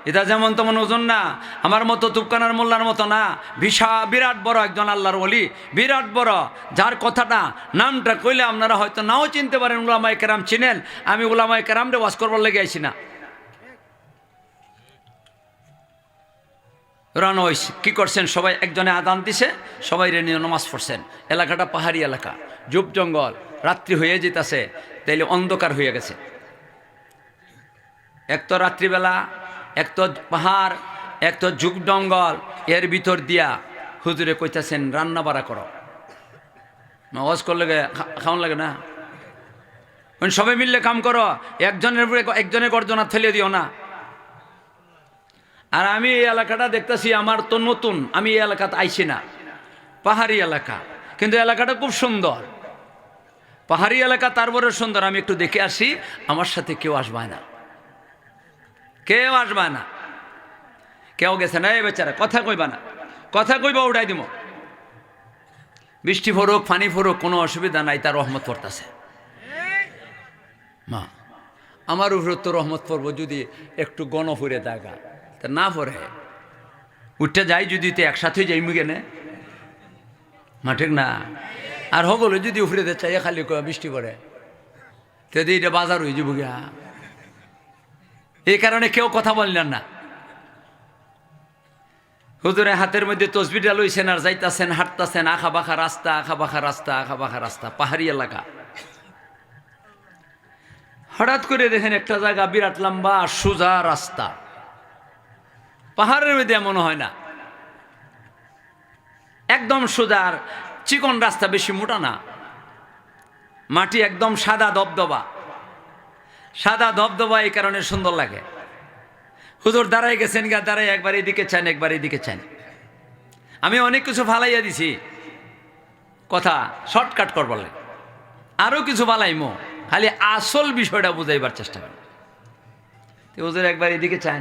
এটা যেমন তেমন ওজন না, আমার মতো তুপকানার মোল্লার মতো না, বিরাট বড় একজন আল্লাহর ওলি, বিরাট বড়, যার কথাটা নামটা কইলে আপনারা হয়তো নাও চিনতে পারেন। উলামায়ে কেরাম চিনেন, আমি উলামায়ে কেরামরে ওয়াজ করবার লেগে আইছি না। রান ওইস কী করছেন, সবাই একজনে আদান দিছে, সবাই রে নিয়ে নামাজ পড়ছেন। এলাকাটা পাহাড়ি এলাকা, ঝোপ জঙ্গল, রাত্রি হয়ে যেতেছে, তাইলে অন্ধকার হয়ে গেছে। এক তো রাত্রিবেলা, এক তো পাহাড়, এক তো ঝোপ জঙ্গল, এর ভিতর দিয়া হুজুরে কইতাছেন রান্না বাড়া করো। ওয়াজ করলে খাওয়ান লাগে না, সবাই মিললে কাম করো, একজনের গর্জনা ঠেলে দিও না। আর আমি এই এলাকাটা দেখতেছি, আমার তো নতুন, আমি এই এলাকাতে আইছি না, পাহাড়ি এলাকা, কিন্তু এলাকাটা খুব সুন্দর। পাহাড়ি এলাকা তারপরে সুন্দর, আমি একটু দেখে আসি, আমার সাথে কেউ আসবে না, কেউ আসবে না। কেউ গেছে না, এই বেচারা কথা কইবা না, কথা কইবা উঠাই দিব। বৃষ্টি ফরুক, পানি ফরুক, কোনো অসুবিধা নাই, তার রহমত পড়তেছে। মা আমার উপর তো রহমত পড়বো যদি একটু গণ ফুরে থাকা, তা না পড়ে উঠতে যাই যদি, তো একসাথে যাই মুগেনে, মা ঠিক না? আর হগলে যদি উফরে চাই খালি বৃষ্টি পড়ে, তো এটা বাজার হয়ে যাবো গিয়া। এই কারণে কেউ কথা বললেন না। হুজুরে হাতের মধ্যে তসবিটা লইছেন আর যাইতাছেন, হাঁটতাছেন, আঁখা বাঁখা রাস্তা, আঁখা বাঁখা রাস্তা, আঁখা বাঁখা রাস্তা, পাহাড়ি এলাকা। হঠাৎ করে দেখেন একটা জায়গা বিরাট লম্বা সোজা রাস্তা, পাহাড়ের মধ্যে এমন হয় না, একদম সোজা চিকন রাস্তা, বেশি মোটা না, মাটি একদম সাদা দবদবা, সাদা দবদবা, এই কারণে সুন্দর লাগে। হুজুর দাঁড়াই গেছেন গা, দাঁড়াই একবার এদিকে চান, একবার এদিকে চান। আমি অনেক কিছু ফালাইয়া দিছি, কথা শর্টকাট কর বলে, আরো কিছু ফালাইমো, খালি আসল বিষয়টা বুঝাইবার চেষ্টা করেন। হুজুর একবার এদিকে চান,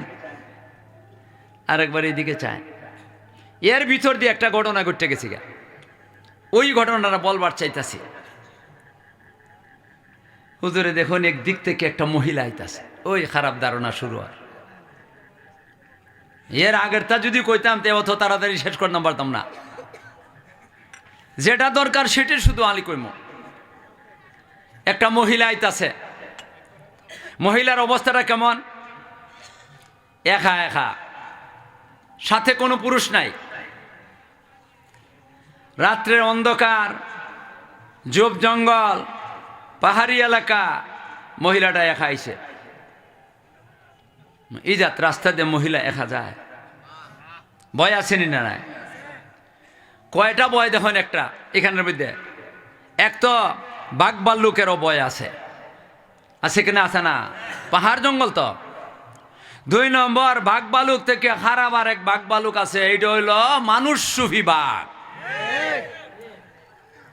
আর একবার এদিকে চান। এর ভিতর দিয়ে একটা ঘটনা ঘটতে গেছি গা, ওই ঘটনাটা বলবার চাইতাছি। হুজুরে দেখুন একদিক থেকে একটা মহিলা আইতাছে, ওই খারাপ ধারণা শুরু হয়। এর আগেরটা যদি কইতাম তো অত তাড়াতাড়ি শেষ করতাম পারতাম না। যেটা দরকার সেটা শুধু আলী কইম। একটা মহিলা আইতাছে, মহিলার অবস্থাটা কেমন? একা একা, সাথে কোনো পুরুষ নাই, রাত্রের অন্ধকার, ঝোপ জঙ্গল, পাহাড়ি এলাকা, মহিলাটা একা আইছে। ইজাত রাস্তা দিয়ে মহিলা একা যায়, ভয় আসেনি না? নাই, কয়টা ভয় দেখুন, একটা এখানের মধ্যে এক তো বাঘ ভাল্লুকেরও ভয় আছে, আছে কিনা? আছে না? পাহাড় জঙ্গল তো। 2 নম্বর, বাঘ ভাল্লুক থেকে খারাপ আর এক বাঘ ভাল্লুক আছে, এইটা হইল মানুষ সুফি বাঘ।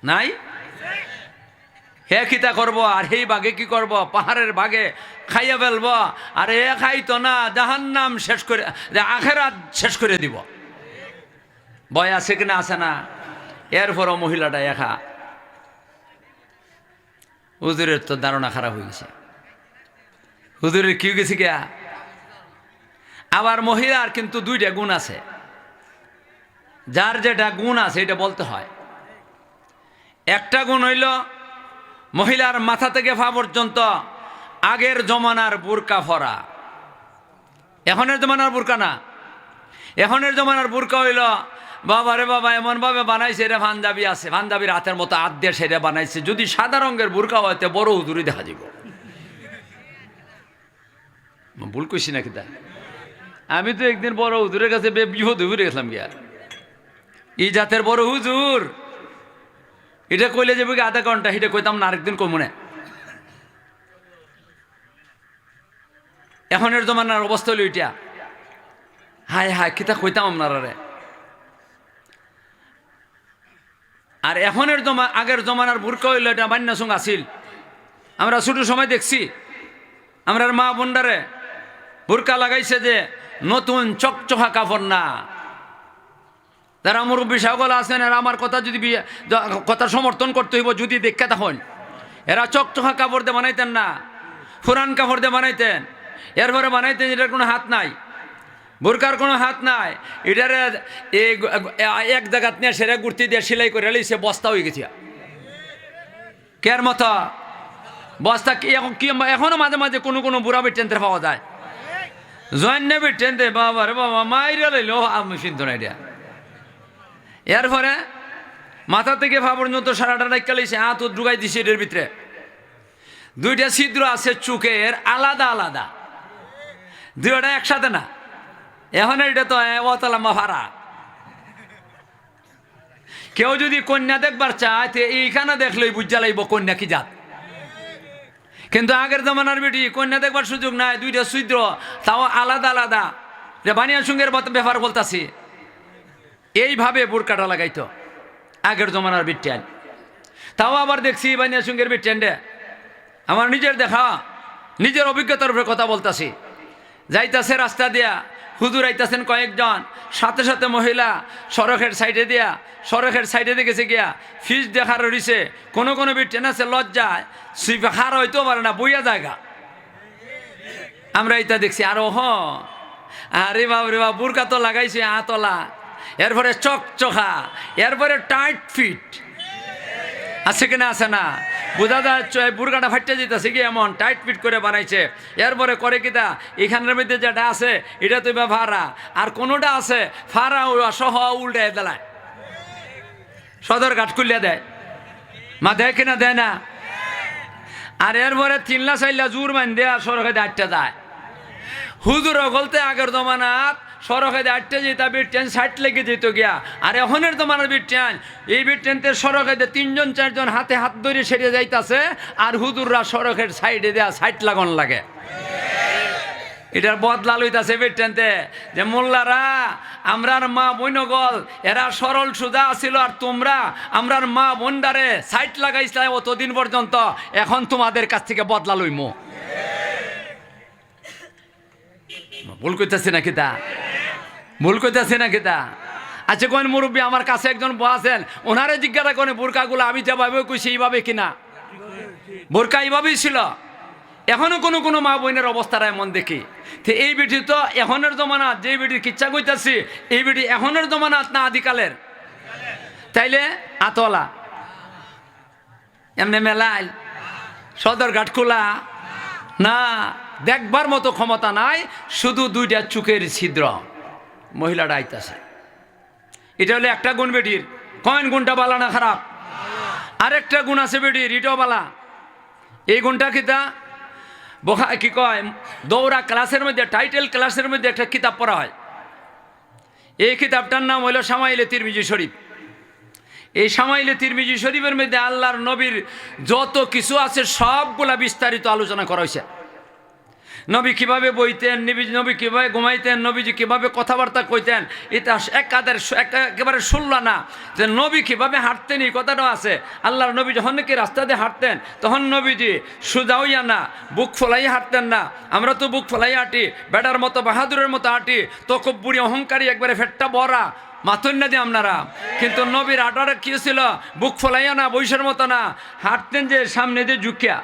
নাই হে কিতা করব, আর সেই বাঘে কি করব? পাহাড়ের বাঘে খাইয়া ফেলব, আর এ খাইতো না, জাহান্নাম শেষ করে, আখেরাত শেষ করে দিব। ভয় আছে কিনা? আছে না? এরপরও মহিলাটা একা। হুজুরের তো ধারণা খারাপ হয়ে গেছে, হুজুরের কি গেছে গিয়া। আবার মহিলার কিন্তু 2টা গুণ আছে, যার যেটা গুণ আছে এটা বলতে হয়। একটা গুণ হইল মহিলার মাথা থেকে পা পর্যন্ত আগের জমানার বুরকা পরা, এখনের জমানার বুরকা না। এখনের জমানার বুরকা হইল বাবা রে বাবা, এমন ভাবে বানাইছে, এটা পাঞ্জাবি আছে, পাঞ্জাবির হাতের মতো হাত দিয়ে সেটা বানাইছে। যদি সাদা রঙের বুরকা হইতে বড় হুজুরি দেখা যাব। ভুল কইছি নাকি? তা আমি তো একদিন বড় হুজুরের কাছে বিপদ হয়ে গেছিলাম গিয়া, এই জাতের বড় হুজুর, এটা কইলে যাবে কি আধা ঘন্টা, সেটা কইতাম না, আরেকদিন কই মনে। এখনের জমানার অবস্থা হইল এটা। হায় হায়, কিতা কইতাম আপনারা রে। আর এখনের আগের জমানার বুরকা হইল এটা বান্যা সঙ্গ আসিল। আমরা ছোট সময় দেখছি আমরা মা বোনডারে বুরকা লাগাইছে, যে নতুন চকচকা কাপড় না। যারা মুরব্বী সকল আছেন, এরা আমার কথা যদি কথা সমর্থন করতে হইব, যদি দেখা তখন এরা চকচকা কাপড় দিয়ে বানাইতেন না, পুরান কাপড় দিয়ে বানাইতেন। এরপরে বানাইতেন এটার কোনো হাত নাই, বোরকার কোনো হাত নাই, এটারে এক জায়গাত নিয়ে সেরে গুর্তি দিয়ে সেলাই করে সে বস্তা হয়ে গেছে কের মতো বস্তা। কি এখন কি এখনো মাঝে মাঝে কোনো কোনো বুড়া বেটেনতে পাওয়া যায়, জয়েন নেবে টেনতে বাবা রে বাবা মাইরে লইলো আমি চিন্তা না এটা। এরপরে মাথা থেকে পা পর্যন্ত সারাটা ডাক্কা লইছে, হাত ঢুকাই দিছে এটার ভিতরে। দুইটা ছিদ্র আছে চোখের আলাদা আলাদা, দুইটা একসাথে না। এখন এটা তো অতলাম্বা ভাড়া। কেউ যদি কন্যা দেখবার চায় তো এইখানে দেখলেই বুঝা লাগব কন্যা কি জাত। কিন্তু আগের জমানার বেটি কন্যা দেখবার সুযোগ নাই, দুইটা ছিদ্র তাও আলাদা আলাদা। যে বানিয়া সঙ্গের ব্যাপার বলতাছি, এইভাবে বোরকাটা লাগাইতো আগের জমানার বিটিয়ান। তাও আবার দেখছি বানিয়া সঙ্গের বিটিয়ান রে, আমার নিজের দেখা নিজের অভিজ্ঞতার উপরে কথা বলতাছি। যাইতাছে রাস্তা দিয়া, হুজুর আইতাছেন কয়েকজন, সাথে সাথে মহিলা সড়কের সাইডে দিয়া, সড়কের সাইডে দেখেছে গিয়া ফিস দেখার রইছে। কোনো কোনো বিটিয়ান আছে লজ্জায় হার হইতে পারে না, বইয়া জায়গা। আমরা এটা দেখছি। আরো আরে বাপ রে বাপ, বুরকা তো লাগাইছে আতলা, এরপরে চকচকা, এরপরে টাইট ফিট আছে কিনা আছে না বোঝা যায়। বুরকাটা ফাইটে যেতেছে কি এমন টাইট ফিট করে বানাইছে। এরপরে করে কিতা এখানের মধ্যে যেটা আছে এটা তো ভাড়া, আর কোনোটা আছে ফাড়া সহ উল্টে দেয়, সদর ঘাট খুলিয়া দেয়। মা দেয় কিনা দেয় না। আর এরপরে 3লা 4লা জোর মান দেয়, সড়কে আটটা যায়। হুজুর গলতে আগের জমানাত সড়কে আটটা যেত, বিট্রেন 60 লেগে যেত গিয়া। আর এখনের জমানার বিট্রেন, এই বিট্রেনতে সড়কে 3জন 4জন হাতে হাত ধরে সেরে যাইতাছে, আর হুজুররা সড়কের সাইডে দেয়া 60 লাগান লাগে। এটার বদলা লইতাছে বিট্রেনতে যে মোল্লারা আমরার মা বৈনগল এরা সরল সুজা ছিল, আর তোমরা আমরার মা বোনদারে 60 লাগাইছিলা অতদিন পর্যন্ত, এখন তোমাদের কাছ থেকে বদলা লইমো। ভুল করতেছে নাকি তা? ভুল করতেছে নাকি তা? আচ্ছা কোন মুরব্বী আমার কাছে একজন আছেন, ওনারে জিজ্ঞাসা করে বোরকাগুলো আমি যেভাবে কইছি এইভাবে কিনা। বোরকা এইভাবেই ছিল। এখনো কোনো কোনো মা বোনের অবস্থাটা এমন দেখি। তো এই বেটি তো এখনের জমানাত, যে বেটির কিচ্ছা কইতাছি এই বেটি এখনের জমানাত না আদিকালের? তাইলে আতলা এমনি মেলাইল সদরঘাট খোলা না, দেখবার মতো ক্ষমতা নাই, শুধু দুইটা চোখের ছিদ্র। মহিলাটা আইতাছে, এটা হলো একটা গুণ বেটির। কয়েন গুণটা বালা না খারাপ? আরেকটা গুণ আছে বেটির, এটাও বালা। এই গুণটা কিতা কি কয়, দৌড়া ক্লাসের মধ্যে টাইটেল ক্লাসের মধ্যে একটা কিতাব পড়া হয়। এই কিতাবটার নাম হইল শামাইলে তিরমিজি শরীফ। এই শামাইলে তিরমিজি শরীফের মধ্যে আল্লাহর নবীর যত কিছু আছে সবগুলা বিস্তারিত আলোচনা করা হয়েছে। নবী কিভাবে বইতেন, নবী কিভাবে ঘুমাইতেন, নবীজি কিভাবে কথাবার্তা কইতেন, এটা একেবারে শুনল না। যে নবী কিভাবে হাঁটতেন এই কথাটাও আছে। আল্লাহর নবী যখন নাকি রাস্তা দিয়ে হাঁটতেন তখন নবীজি সোজা হইয়া না, বুক ফলাই হাঁটতেন না। আমরা তো বুক ফলাই হাঁটি, বেটার মতো বাহাদুরের মতো হাঁটি, তকব্বুরি অহংকারী একবারে ফেটটা বড়া মাথুন না দিয়ে আপনারা। কিন্তু নবীর হাঁটাটা কি ছিল? বুক ফলাইয়া না, বৈশের মতো না, হাঁটতেন যে সামনে দিয়ে ঝুঁকিয়া।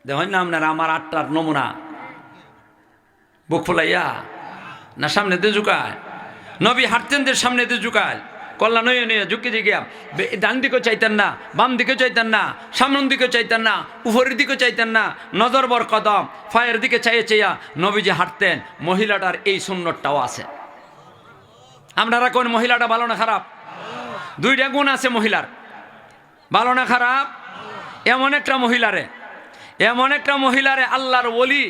দেখেন না আপনারা আমার 8টার নমুনা, বুক ফলাইয়া না সামনে দিয়ে ঝুঁকায়। নবী হাঁটতেন যে সামনে দিয়ে ঝুঁকায়, কল্লা নইয়ে নিয়ে ঝুঁকি গিয়া ডান দিকেও চাইতেন না, বাম দিকেও চাইতেন না, সামনের দিকেও চাইতেন না, উপরের দিকেও চাইতেন না, নজর বর কদম ফায়ের দিকে চাইয়ে চাইয়া নবীজি হাঁটতেন। মহিলাটার এই সুন্নতটাও আছে। আপনারা কোন মহিলাটা ভালো না খারাপ? দুইটা গুণ আছে মহিলার, ভালো না খারাপ? এমন একটা মহিলারে আল্লাহর ওলি,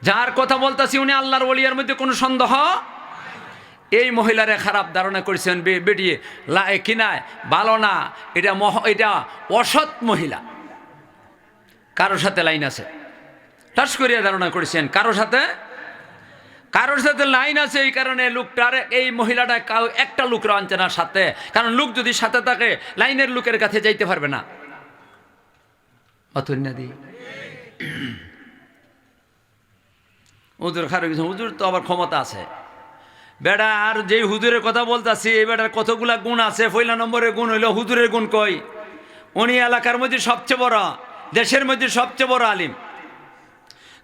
যার কথা বলতেছি উনি আল্লাহর ওলি, এর মধ্যে কোনো সন্দেহ। এই মহিলারে খারাপ ধারণা করেছেন বেটিয়ে কিনায় ভালো না, এটা অসৎ মহিলা, কারোর সাথে লাইন আছে টাস করিয়া ধারণা করেছেন, কারোর সাথে লাইন আছে। এই কারণে লোকটার, এই মহিলাটা একটা লোকরা আনছে না সাথে, কারণ লোক যদি সাথে থাকে লাইনের লোকের কাছে যাইতে পারবে না। হুজুর খারাপ, হুজুর তো আবার ক্ষমতা আছে বেড়া। আর যেই হুজুরের কথা বলতেছি এই বেটার কতগুলা গুণ আছে। পয়লা নম্বরের গুণ হইল হুজুরের গুণ কই, উনি এলাকার মধ্যে সবচেয়ে বড়, দেশের মধ্যে সবচেয়ে বড় আলিম।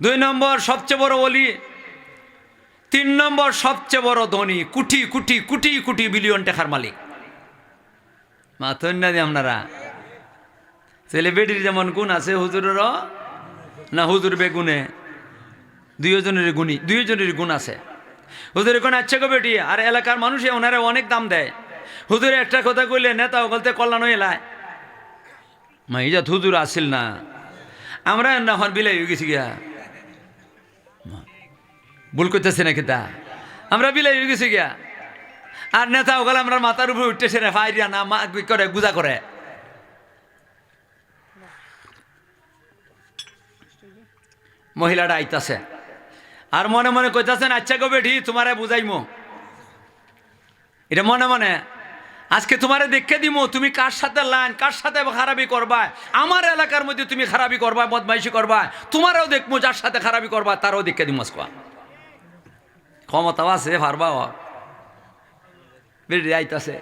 2 নম্বর সবচেয়ে বড় ওলি, 3 নম্বর সবচেয়ে বড় ধনী, কোটি কোটি কোটি কোটি বিলিয়ন টাকার মালিক। মাথন না দিয়ে আপনারা ছেলে বেটির যেমন গুণ আছে হুজুরেরও না, হুজুর বেগুনে দুইজনেরই গুণ আছে। হুজুরের কোন আচ্ছা গো বেটি, আর এলাকার মানুষে ওনারা অনেক দাম দেয়। হুজুরে একটা কথা কইলে নেতাও বলতে কল্যাণ হয়ে এলায় মাইজাত হুজুর আসিল না, আমরা এখন বিলাই হয়ে গেছি গিয়া, ভুল করতেছে নাকি তা, আমরা বিলাই হয়ে গেছি গিয়া। আর নেতা ওগুলো আমরা মাথার উপরে উঠতেছে রে ফাইরিয়া না করে গুজা করে। মহিলাটা আইতাছে আর মনে মনে কইতাছেন আচ্ছা গো বেটি তোমারে বুঝাইমো, এটা মনে মনে আজকে তোমারে দেখে দিমো তুমি কার সাথে লাইন, কার সাথে খারাপি করবা। আমার এলাকার মধ্যে তুমি খারাপি করবা, বদমাইশি করবা, তোমারও দেখবো, যার সাথে খারাপি করবা তারও দেখে দিমো। ক্ষমতাও আছে পারবা। বেটি আইতাছে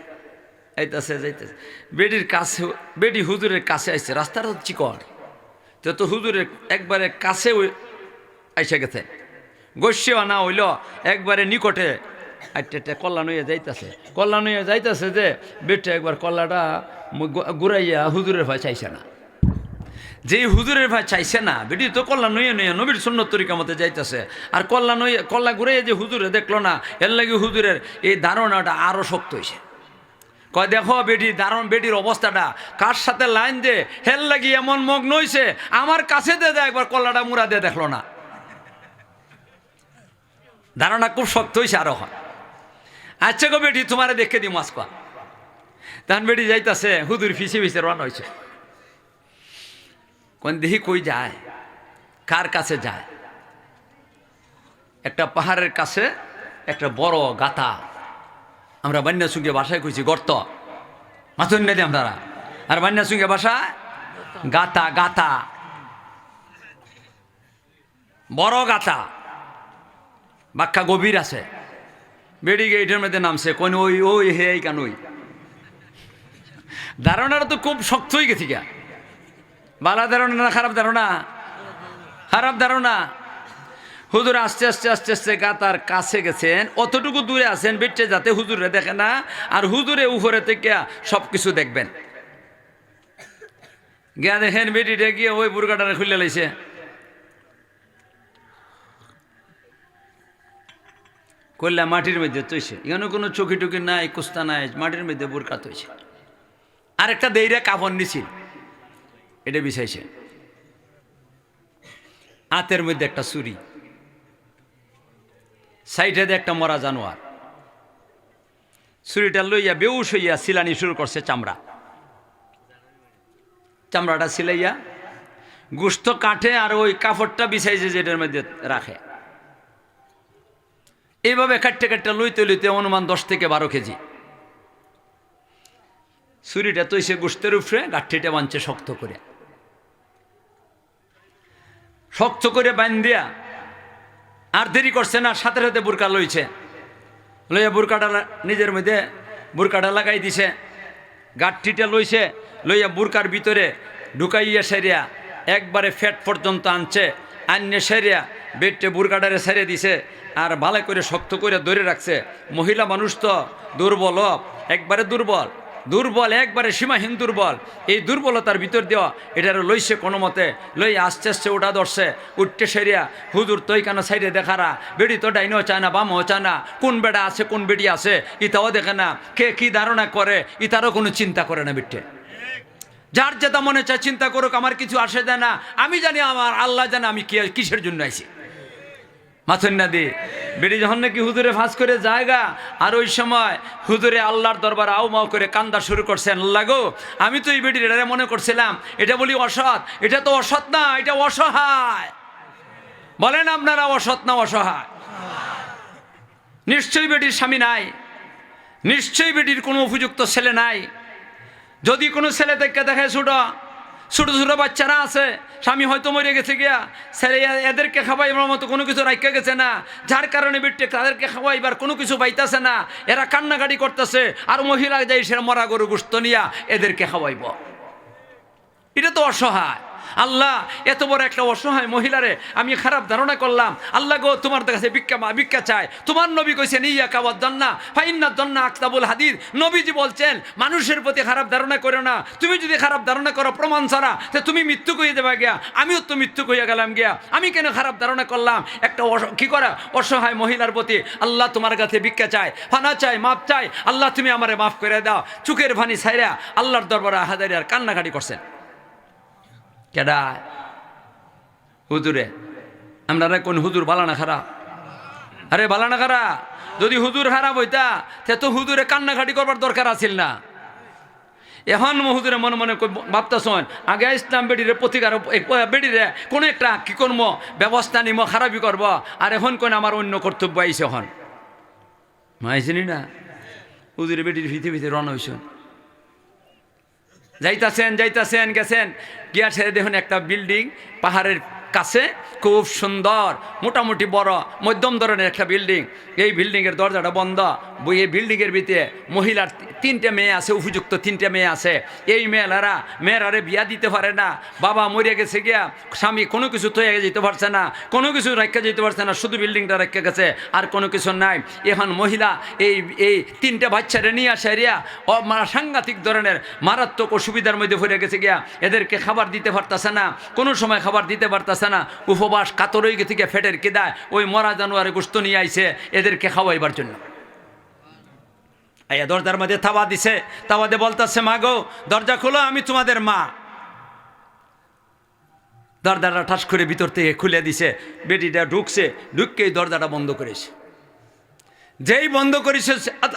আইতাছে যাইতেছে, বেটির কাছে, বেটি হুজুরের কাছে আইছে, রাস্তাটা তো চিকন, তো হুজুরের একবারে কাছে আইসে গেছে, গোস্যা না হইল একবারে নিকটে আইটা কল্যাণ হইয়া যাইতেছে যে বেটে একবার কল্লাটা ঘুরাইয়া হুজুরের ভাই চাইছে না। যেই হুজুরের ভাই চাইছে না, বেটি তো কল্যাণ হইয়া নইয়া নবীর সুন্নত তরিকা মতে যাইতেছে, আর কল্লা ঘুরাইয়া যে হুজুরে দেখলো না, এর লাগে হুজুরের এই ধারণাটা আরো শক্ত হয়েছে। কয় দেখো বেটির অবস্থাটা কার সাথে লাইন দে হেল লাগি এমন মগ্ন হইছে, আমার কাছে দে একবার কল্লাটা মুড়া দিয়ে দেখলো না। ধারণা খুব শক্ত হয়েছে আরো। হয় আচ্ছা গো বেটি তোমারে দেখে দিই মাস্কা। তখন বেটি যাইতাছে, হুজুর ফিসে ফিসে রান্না হয়েছে। কোন দেখি কই যায়, কার কাছে যায়? একটা পাহাড়ের কাছে একটা বড় গাতা, আমরা বান্যা সঙ্গে বাসায় কইছি গর্ত, মাথুন না দিই আপনারা, আর বান্যা সঙ্গে বাসায় গাতা, গাতা বড় গাতা, বাক্কা গভীর আছে। বেড়ি গেটের মধ্যে নামছে, কোন ওই ওই হে কেন ওই ধারণাটা তো খুব শক্ত হয়ে গেছি গা। বালা ধারণা না খারাপ ধারণা? খারাপ ধারণা। হুজুর আস্তে আস্তে আস্তে আস্তে গাতার কাছে গেছেন, অতটুকু দূরে আছেন বেটে যাতে হুজুরে দেখে না, আর হুজুরে উপরে থেকে সব কিছু দেখবেন। গিয়া দেখেন বেটিটা গিয়ে ওই বুরকাটারে খুলে লাইছে। কইলা মাটির মধ্যে তৈছে, এখানে কোনো চকি টুকি নাই, কুস্তা নাই, মাটির মধ্যে বুরকা তৈছে। আর একটা দেইরা কাপড় নিছিল, এটা বিছাইছে। হাতের মধ্যে একটা ছুরি, সাইডে একটা মরা জানোয়ার। ছুরিটা লইয়া বেউস হইয়া সিলানি শুরু করছে চামড়াটা সিলাইয়া গোস্ত কাটে, আর ওই কাপড়টা বিছাইছে যেটার মধ্যে রাখে। এইভাবে কাটতে কাটতে লইতে লইতে অনুমান 10 থেকে 12 কেজি। ছুরিটা তৈছে গোস্তের উপরে, গাঠিটা বাঁধছে শক্ত করে বান্ধিয়া, আর দেরি করছে না, সাথে সাথে বুরকা লইছে, লইয়া বুরকাটা নিজের মধ্যে বুরকাটা লাগাই দিছে, গাঠিটা লইছে, লইয়া বুরকার ভিতরে ঢুকাইয়া সেরিয়া একবারে ফ্যাট পর্যন্ত আনছে, আন্যে সেরিয়া বেটে বুরকাটারে ছেড়ে দিছে, আর ভালো করে শক্ত করে ধরে রাখছে। মহিলা মানুষ তো দুর্বল, একবারে দুর্বল, একবারে সীমাহীন দুর্বল। এই দুর্বলতার ভিতর দেওয়া এটার লইছে কোনো মতে, লই আস্তে আস্তে ওটা ধরছে, উঠতে সেরিয়া হুজুর তো কেন সাইডে দেখারা, বেড়ি তো ডাইনও চায় না, বামও চায় না, কোন বেড়া আছে কোন বেড়ি আছে ইতাও দেখে না, কে কি ধারণা করে ইতারও কোনো চিন্তা করে না। বিটে যার যেটা মনে চায় চিন্তা করুক, আমার কিছু আসে যায় না, আমি জানি আমার আল্লাহ জানে আমি কিসের জন্য আইছি। মাথুন না দি বেড়ি যখন নাকি হুজুরে ফাঁস করে জায়গা, আর ওই সময় হুজুরে আল্লাহর দরবার আউ মাও করে কান্দা শুরু করছেন, আল্লাহ গো আমি তো এই বেটির এটা মনে করছিলাম এটা বলি অসৎ, এটা তো অসৎ না, এটা অসহায়। বলেন আপনারা অসৎ না অসহায়? নিশ্চয়ই বেটির স্বামী নাই, নিশ্চয়ই বেটির কোনো উপযুক্ত ছেলে নাই। যদি কোনো ছেলে থেকে দেখে ছোট বাচ্চারা আছে, স্বামী হয়তো মরে গেছে গিয়া, ছেলে এদেরকে খাওয়াইবার মতো কোনো কিছু রাখা গেছে না, যার কারণে বেটে তাদেরকে খাওয়াইবার কোনো কিছু পাইতেছে না, এরা কান্নাকাটি করতেছে, আর মহিলা যাই সে মরা গরু গোস্ত নিয়া এদেরকে খাওয়াইব। এটা তো অসহায়। আল্লাহ এত বড় একটা অসহায় মহিলারে আমি খারাপ ধারণা করলাম, আল্লাহ গো তোমার কাছে ভিক্ষা চায়। তোমার নবী কইছেন ইয়াকা ওয়াদ জান্না ফাইন্নাদ জান্না আকতাবুল হাদিদ। নবীজি বলছেন মানুষের প্রতি খারাপ ধারণা করো না, তুমি যদি খারাপ ধারণা করো প্রমাণ ছাড়া তো তুমি মৃত্যু কইয়ে দেবা গিয়া, আমিও তো মৃত্যু কইয়া গেলাম গিয়া, আমি কেন খারাপ ধারণা করলাম একটা কি করা অসহায় মহিলার প্রতি। আল্লাহ তোমার কাছে ভিক্ষা চায়, ফানা চায়, মাপ চায়, আল্লাহ তুমি আমারে মাফ করে দাও। চুকের ভানি ছাইরা আল্লাহর দরবারে হাজারিয়ার কান্নাকাটি করছেন। কেডা? হুজুরে। আমরা কোন হুজুর ভালো না খারাপ? আরে ভালো না খারাপ? যদি হুজুর খারাপ হইতা সে তো হুজুরে কান্নাকাটি করবার দরকার আছিল না। এখন হুজুরে মনে মনে ভাবতেছেন আগে ইসলাম বেডিরে প্রতিকার বেডিরে কোনো একটা কি করবো ব্যবস্থা নিম, খারাপই করবো, আর এখন কোন আমার অন্য কর্তব্য আইসে। এখন মাইছিনি না হুজুরে বেডির ভিতে ভিতে রওনা হইছেন, যাইতাছেন গেছেন গিয়া ছেড়ে দেখুন একটা বিল্ডিং পাহাড়ের কাছে, খুব সুন্দর মোটামুটি বড় মধ্যম ধরনের একটা বিল্ডিং। এই বিল্ডিংয়ের দরজাটা বন্ধ। এই বিল্ডিংয়ের ভিতরে মহিলার 3টে মেয়ে আছে, উপযুক্ত 3টে মেয়ে আছে। এই মেয়েরারে বিয়া দিতে পারে না, বাবা মরে গেছে গিয়া, স্বামী কোনো কিছু তৈরি যেতে পারছে না, কোনো কিছু রাখা যেতে পারছে না, শুধু বিল্ডিংটা রেখে গেছে, আর কোনো কিছু নাই। এখন মহিলা এই 3টে বাচ্চারে নিয়ে আসে রিয়া সাংঘাতিক ধরনের মারাত্মক অসুবিধার মধ্যে পড়ে গেছে গিয়া। এদেরকে খাবার দিতে পারতেছে না, কোনো সময় খাবার দিতে পারতেছে না, উপবাস কাতর হয়ে থেকে ফেটের কেদায় ওই মরা জানুয়ারে গোস্ত নিয়ে আইছে এদেরকে খাওয়াইবার জন্য। আইয়া দরজার মধ্যে তাওয়া দিছে, তাওয়াতে বলতেছে মা গো দরজা খোলো, আমি তোমাদের মা। দরজাটা ঠাস করে ভিতর থেকে খুলে দিছে, বেটিটা ঢুকছে, ঢুককেই দরজাটা বন্ধ করেছে। যেই বন্ধ করেছে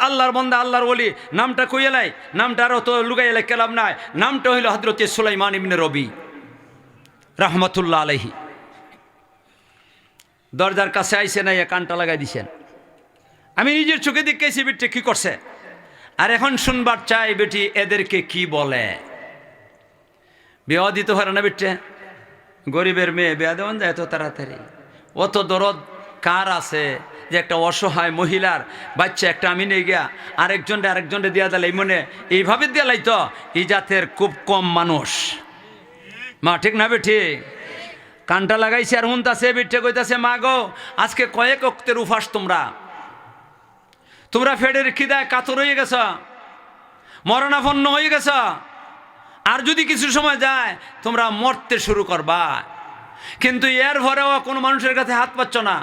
আল্লাহর বান্দা আল্লাহর ওলি নামটা কইয়ালাই, নামটা আরও তো লুকাইয়ালাই কেলাম নাই, নামটা হইল হযরতে সুলাইমান ইবনে রবি রহমতুল্লাহ আলাইহি। দরজার কাছে আইসে নাই, কানটা লাগাই দিছেন। আমি নিজের চোখে দেখেছি বেটি কি করছে। আর এখন শুনবার চাই বেটি এদেরকে কি বলে। বিয়া দিতে পারে না বেটে, গরিবের মেয়ে বিয়া দেওয়ান যায় এত তাড়াতাড়ি? অত দরদ কার আছে যে একটা অসহায় মহিলার বাচ্চা একটা আমি নিয়ে গিয়া আরেকজনটা দিয়া দিলাই, মনে এইভাবে দিয়ালাই তো এই জাতের খুব কম মানুষ। মা ঠিক না বেঠি? কানটা লাগাইছে আর হুনতাছে, বেটে কইতাছে মা গো আজকে কয়েক অক্তের উপাস, তোমরা ফেডের খিদায় কাতর হয়ে গেছ, মরণাপন্ন হয়ে গেছ, আর যদি কিছু সময় যায় তোমরা মরতে শুরু করবা। কিন্তু এর ভরেও কোনো মানুষের কাছে হাত পাচ্ছ না,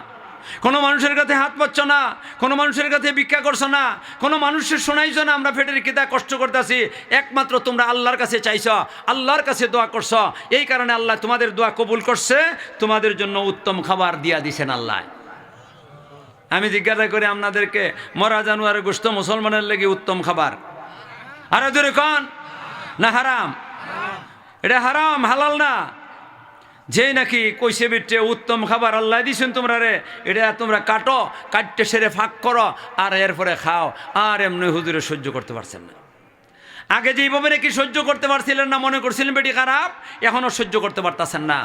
কোনো মানুষের কাছে হাত পাচ্ছ না, কোনো মানুষের কাছে ভিক্ষা করছো না, কোনো মানুষের শোনাইছ না আমরা ফেটের খিদা কষ্ট করতেছি। একমাত্র তোমরা আল্লাহর কাছে চাইছ, আল্লাহর কাছে দোয়া করছ, এই কারণে আল্লাহ তোমাদের দোয়া কবুল করছে, তোমাদের জন্য উত্তম খাবার দিয়া দিছেন আল্লাহ। আমি জিজ্ঞাসা করি আপনাদেরকে, মরা জানুয়ারের গোশত মুসলমানের লেগে উত্তম খাবার? আরে জোরে কন না হারাম? এটা হারাম, হালাল না। যেই নাকি কইসে বিটে উত্তম খাবার আল্লাহ দিছেন তোমরা রে, এটা তোমরা কাটতে সেরে ফাঁক করো আর এরপরে খাও। আর এমনি হুজুরে সহ্য করতে পারছেন না। আগে যেইভাবে নাকি সহ্য করতে পারছিলেন না, মনে করছিলেন বেটি খারাপ, এখনও সহ্য করতে পারতেছেন না।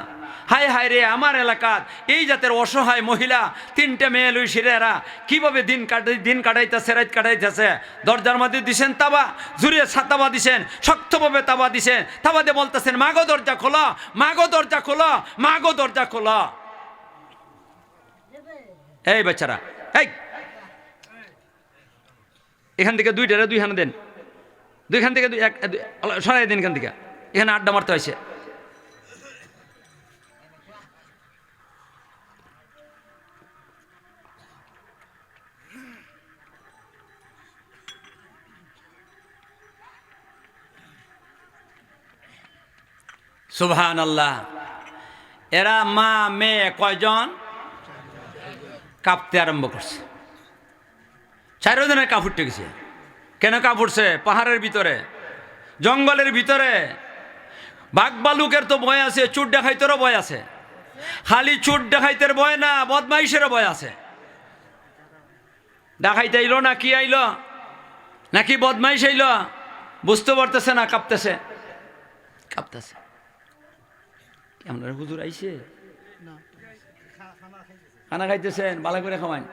হায় হায় রে, আমার এলাকার এই জাতের অসহায় মহিলা 3টে মেয়ে লই সিরেরা কীভাবে দিন কাটাইতেছে, রাত কাটাইতেছে। দরজার মধ্যে দিছেন তাবা, জুড়ে তাবা দিছেন, শক্তভাবে তাবা দিছেন, তাবাতে বলতেছেন মাগো দরজা খোলা, মাগো দরজা খোলা, মাগো দরজা খোলা। এই বেচারা, এই এখান থেকে 2টারে 2 হানা দেন, 2খান থেকে সরাই দিন, এখান থেকে এখানে আড্ডা মারতে হয়েছে। সুবহানাল্লাহ। এরা মা মেয়ে কয়জন? কাঁপতে আরম্ভ করছে। 4 জনের কাপড় টেকেছে। কেন কাপড়ছে? পাহাড়ের ভিতরে, জঙ্গলের ভিতরে বাঘ ভালুকের তো ভয় আছে, চুট ডাকাইতেরও ভয় আছে। খালি চুট ডাকাইতের ভয় না, বদমাইশেরও ভয় আছে। ডাকাইতে আইলো না কি আইলো নাকি বদমাইশ আইলো বুঝতে পারতেছে না, কাঁপতেছে। আপনার হুজুর আইছে, খানা খাইতেছেন, ভালো করে খাওয়ান।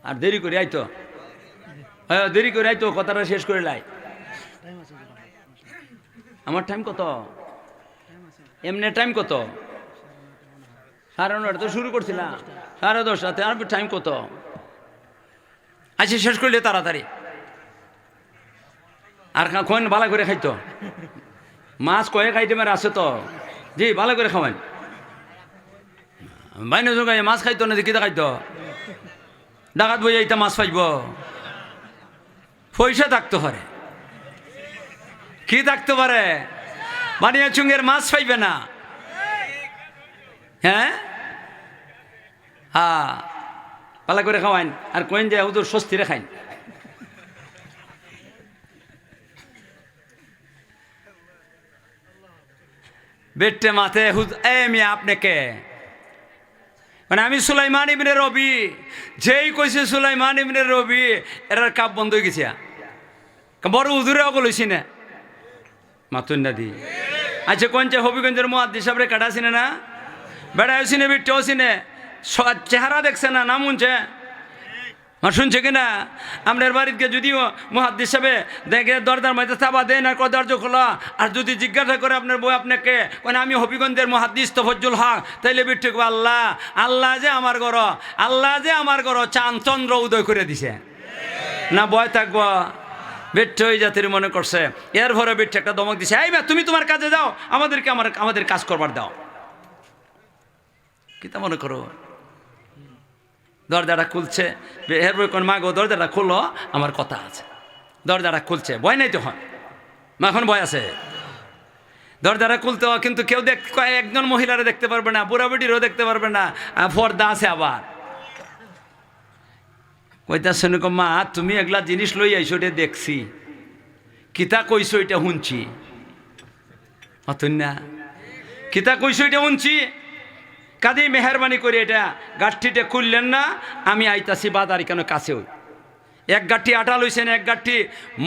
আর দেরি করে আইতো, হ্যাঁ দেরি করে আইতো, কথাটা শেষ করে লাই। আমার টাইম কত? এমনি টাইম কত? 9:30 তো শুরু করছিলাম, 10:30 আর টাইম কত? আচ্ছা শেষ করলে তাড়াতাড়ি। আর কোন ভালো করে খাইতো, মাছ কয়েক আইটেমের আছে তো, জি ভালো করে খাওয়ান। বাইনে জোগাই মাছ খাইতো না, কিতা খাইতো? ডাকাত বই এইটা মাছ পাইব, পয়সা থাকতে পারে, কি থাকতে পারে? বানিয়া চুঙ্গের মাছ পাইবে না। হ্যাঁ হ্যাঁ, ভালো করে খাওয়াইন। আর কোন যে হুজুর স্বস্তিরে খাইন। বেটে মাথে মিয়া আপনি কে? মানে আমি সুলাইমান ইবনে রবি, যেই কইছে সুলাইমান ইবনে রবি এর কাপ বন্ধ হয়ে গেছে। বড় হুজুরে অগলইছি না মাতুন না দি। আচ্ছা কোন যে হবিগঞ্জের মুহাদ্দিস সাহেবরে কাটা চিনে না? বেড়া চিনে, বিটটাও চিনে, চেহারা দেখছে না, নাম শুনছে, শুনছে কিনা? আপনার বাড়িতে যদিও মুহাদ্দিস সাহেবে দেখে দরজার মধ্যে চাপা দেন আর দরজা খোলা, আর যদি জিজ্ঞাসা করে আপনার বই আপনাকে মানে আমি হবিগঞ্জের মুহাদ্দিস তফজ্জুল হক, তাইলে বিট্টু আল্লাহ আল্লাহ যে আমার ঘর, আল্লাহ যে আমার ঘর চাঁদ চন্দ্র উদয় করে দিছে না, ভয় থাকবো। বেট্টে ওই জাতির মনে করছে। এর ভরে বেট্টে একটা দমক দিছে, এই তুমি তোমার কাজে যাও, আমাদেরকে আমাদের কাজ করবার দাও। কি তা মনে করো? দরজাটা খুলছে, এরপর কোন মা গো দরজাটা খুলো, আমার কথা আছে। দরজাটা খুলছে, ভয় নাই তখন, মা এখন ভয় আছে। দরজাটা খুলতে কিন্তু কেউ একজন মহিলারা দেখতে পারবে না, বুড়া বুড়িরও দেখতে পারবে না, পর্দা আছে। আবার কইতা শুনে মা তুমি এগুলা জিনিস লই আইসো, এটা দেখছি, কিতা কইছো এটা শুনছি। অতন না কিতা কইছো এটা শুনছি, কাজে মেহরবানি করে এটা গাঠটিটা খুললেন না, আমি আইতাছি বাজার কেন কাছে। ওই এক গাঠি আটা লইছেন, এক গাঠি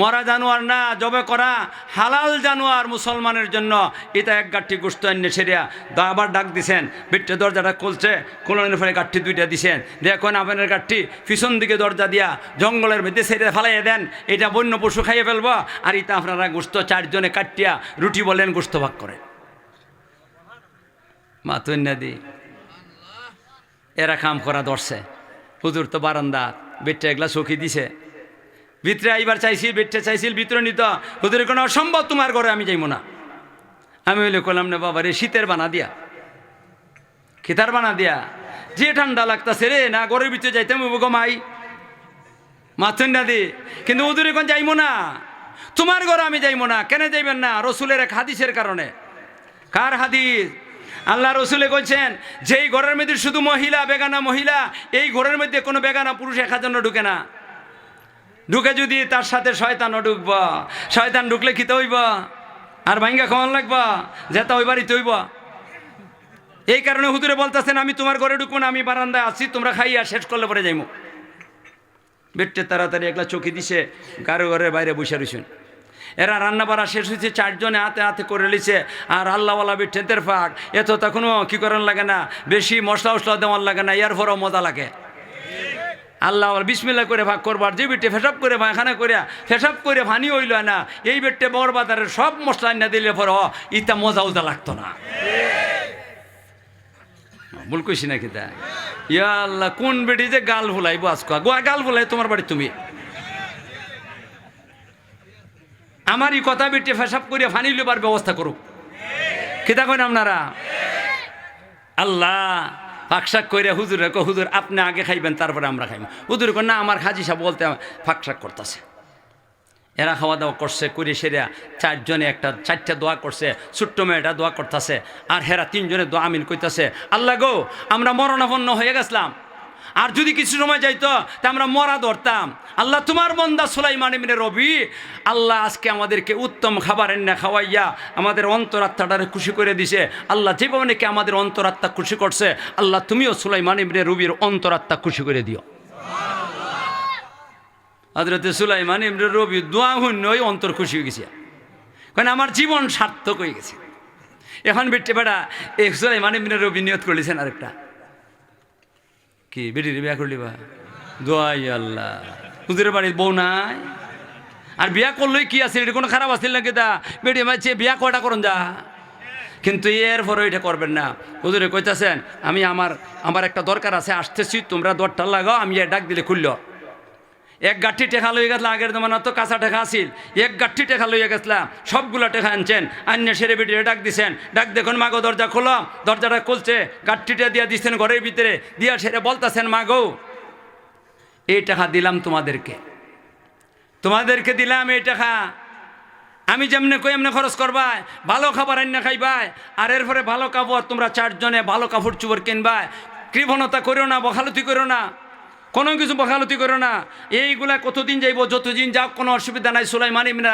মরা জানোয়ার না, জবে করা হালাল জানোয়ার মুসলমানের জন্য, এটা এক গাঠি গোস্ত এনে সেরিয়া আবার ডাক দিছেন। বিট্টে দরজাটা খুলছে, খুলনের ফলে গাঠি দুইটা দিছেন। দেখুন আপনার গাঠি পিছন দিকে দরজা দিয়া জঙ্গলের মধ্যে সেরিয়া ফালাইয়া দেন, এটা বন্য পশু খাইয়ে ফেলবো, আর এটা আপনারা গোস্ত 4 জনে কাটিয়া রুটি বলেন গোস্ত ভাগ করে। মাতুন্না দি এরা কাম করা ধরছে। হুজুর তো বারান্দা, বেটটা এগুলা চৌকি দিছে, ভিতরে আইবার চাইছিল, বেটটা চাইছিল ভিতরে নিত। হুজুরের কোনো অসম্ভব, তোমার ঘরে আমি যাইব না। আমি হইলে কলাম না বাবা রে, শীতের বানা দিয়া, খিতার বানা দিয়া, যে ঠান্ডা লাগতাছে রে, না ঘরের ভিতরে যাইতে গমাই মাথুন না দি। কিন্তু হুজুরে কোন যাইব না, তোমার ঘরে আমি যাইব না। কেন যাইবেন না? রসুলের এক হাদিসের কারণে। কার হাদিস? আল্লাহ রসুলে বলছেন, যেই ঘরের মধ্যে শুধু মহিলা, বেগানা মহিলা, এই ঘরের মধ্যে কোনো বেগানা পুরুষ একার জন্য ঢুকে না। ঢুকে যদি তার সাথে শয়তানও ঢুকব, শয়তান ঢুকলে খিতে হইব, আর ভাঙ্গা খাওয়ান লাগব, যেটা ওই বাড়িতে হইব। এই কারণে হুজুরে বলতেছেন, আমি তোমার ঘরে ঢুকবো না, আমি বারান্দায় আছি, তোমরা খাইয়া শেষ করলে পরে যাইমু। বেটে তাড়াতাড়ি একলা চকি দিছে, কারো ঘরের বাইরে বসে রয়েছেন। এরা রান্না বাড়া শেষ হয়েছে, 4 জনে হাতে হাতে করে লিছে। আর আল্লাহওয়ালা বেটের ফাঁক এত তখনও কি করার লাগে না, বেশি মশলা উসলা দেওয়ার লাগে না, এর পরও মজা লাগে। আল্লাহ বিসমিল্লাহ করে ভাগ করবার, যে বেটে ফেসাব করে ভাখানা করে ফেসাব করে ভানি হইল না, এই বেটে বড় বাজারের সব মশলা না দিলে পর ইটা মজা উজা লাগতো না। ভুল কইছি নাকি? তা ইয়া আল্লাহ, কোন বেটি যে গাল ভুলাইবো আজকে, গাল ভুলাই তোমার বাড়ি তুমি। আমার এই কথা বেটে ফেসাব করে ফানি লেবার ব্যবস্থা করুক। কিতা করেন আপনারা? আল্লাহ ফাঁকশাক করে হুজুরে হুজুর আপনি আগে খাইবেন, তারপরে আমরা খাইব। হুজুর না, আমার হাজি সাহেব বলতে ফাঁকশাক করতেছে। এরা খাওয়া দাওয়া করছে, করে সেরা 4 জনে 4টা দোয়া করছে, ছোট্ট মেয়েটা দোয়া করতেছে, আর হেরা 3 জনে দোয়া আমিন কইতাছে। আল্লাহ গো, আমরা মরণাপন্ন হয়ে গেছিলাম, আর যদি কিছু সময় যাইতো তা আমরা মরা ধরতাম। আল্লাহ তোমার বান্দা সুলাইমান ইবনে রবি, আল্লাহ আজকে আমাদেরকে উত্তম খাবার এনে খাওয়াইয়া আমাদের অন্তরাত্মাটারে খুশি করে দিছে। আল্লাহ যেভাবে নাকি আমাদের অন্তরাত্মা খুশি করছে, আল্লাহ তুমিও সুলাইমান ইবনে রবির অন্তরাত্মা খুশি করে দিও। হযরত সুলাইমান ইবনে রবি দোয়া হইন ওই অন্তর খুশি হয়ে গেছে, কারণ আমার জীবন সার্থক হয়ে গেছে। এখন বেটে বেড়া এই সুলাইমান ইবনে রবি নিয়ত করলেছেন আরেকটা, কি বেটির বিয়া করলি বা দোয়াই আল্লাহ, হুজুরের বাড়ির বউ নাই, আর বিয়া করলেই কি আছে, এটা কোনো খারাপ আছে নাকি? তা বেটি মাইছে বিয়া কয়টা করুন যা, কিন্তু এরপরে এটা করবেন না। হুজুরে কইতাছেন আমি আমার একটা দরকার আছে, আসতেছি, তোমরা দরটা লাগাও, আমি ডাক দিলে খুলল। এক গাঠি টেকা লইয়া গেছিল, আগের জমানা তো কাঁচা টেকা আসিল, এক গাঠি টেকা লইয়া গেছিলাম, সবগুলা টেকা আনছেন, আন্য সেরে বেটিয়ে ডাক দিছেন, ডাক দেখুন মাগো দরজা খোলো, দরজাটা খুলছে, গাঠটিটা দিয়া দিচ্ছেন ঘরের ভিতরে, দিয়া সেরে বলতেছেন মাগো এই টাকা দিলাম তোমাদেরকে দিলাম এই টাকা, আমি যেমনে কই এমনি খরচ করবাই, ভালো খাবার আন্না খাইবাই, আর এরপরে ভালো কাপড় তোমরা 4 জনে ভালো কাপড় চুপড় কিনবাই, কৃপণতা করো না, বখালতি করো না, কোনো কিছু বখালতি করো না। এইগুলা কতদিন যাইব, যতদিন যাক কোনো অসুবিধা নাই। সুলাইমান ইবনে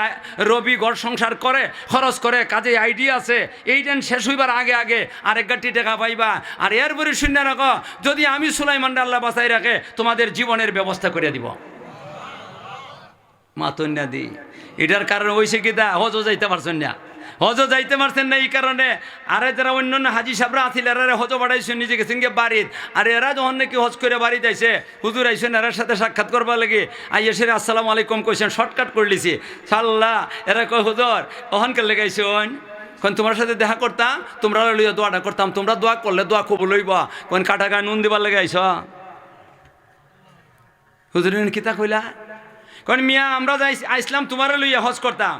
রবি ঘর সংসার করে, খরচ করে, কাজে আইডিয়া আছে, এই দিন শেষ হইবার আগে আগে আরেক গাঠি টাকা পাইবা। আর এরপরে শূন্য রাখো, যদি আমি সুলাইমান আল্লাহ বাঁচাই রাখে তোমাদের জীবনের ব্যবস্থা করে দিব। মাতন্যা দি এটার কারণ হয়েছে কি দা হজও যাইতে পারছেন না, হজও যাইতে পারছেন না এই কারণে। আরে যারা অন্যান্য হাজি সাহেবরা আছিল এরা হজ বাড়াইছেন, নিজে গেছেন গে বাড়ির, আর এরা যখন নাকি হজ করে বাড়ি যাইছে, হুজুর আইসেন এরার সাথে সাক্ষাৎ করবার লাগে, আইসে আসসালামু আলাইকুম কইছেন, শর্টকাট করে লিছি সাল্লাহ। এরা কয় হুজুর অহনকে লেগাইছেন, কোন তোমার সাথে দেখা করতাম, তোমরা লইয়া দোয়াটা করতাম, তোমরা দোয়া করলে দোয়া কবুল হইবা, কোন কাটা গায়ে নুন দিবার লেগে আইস। হুজুর কিতা কইলা, কারণ মিয়া আমরা আইসলাম তোমার লইয়া হজ করতাম,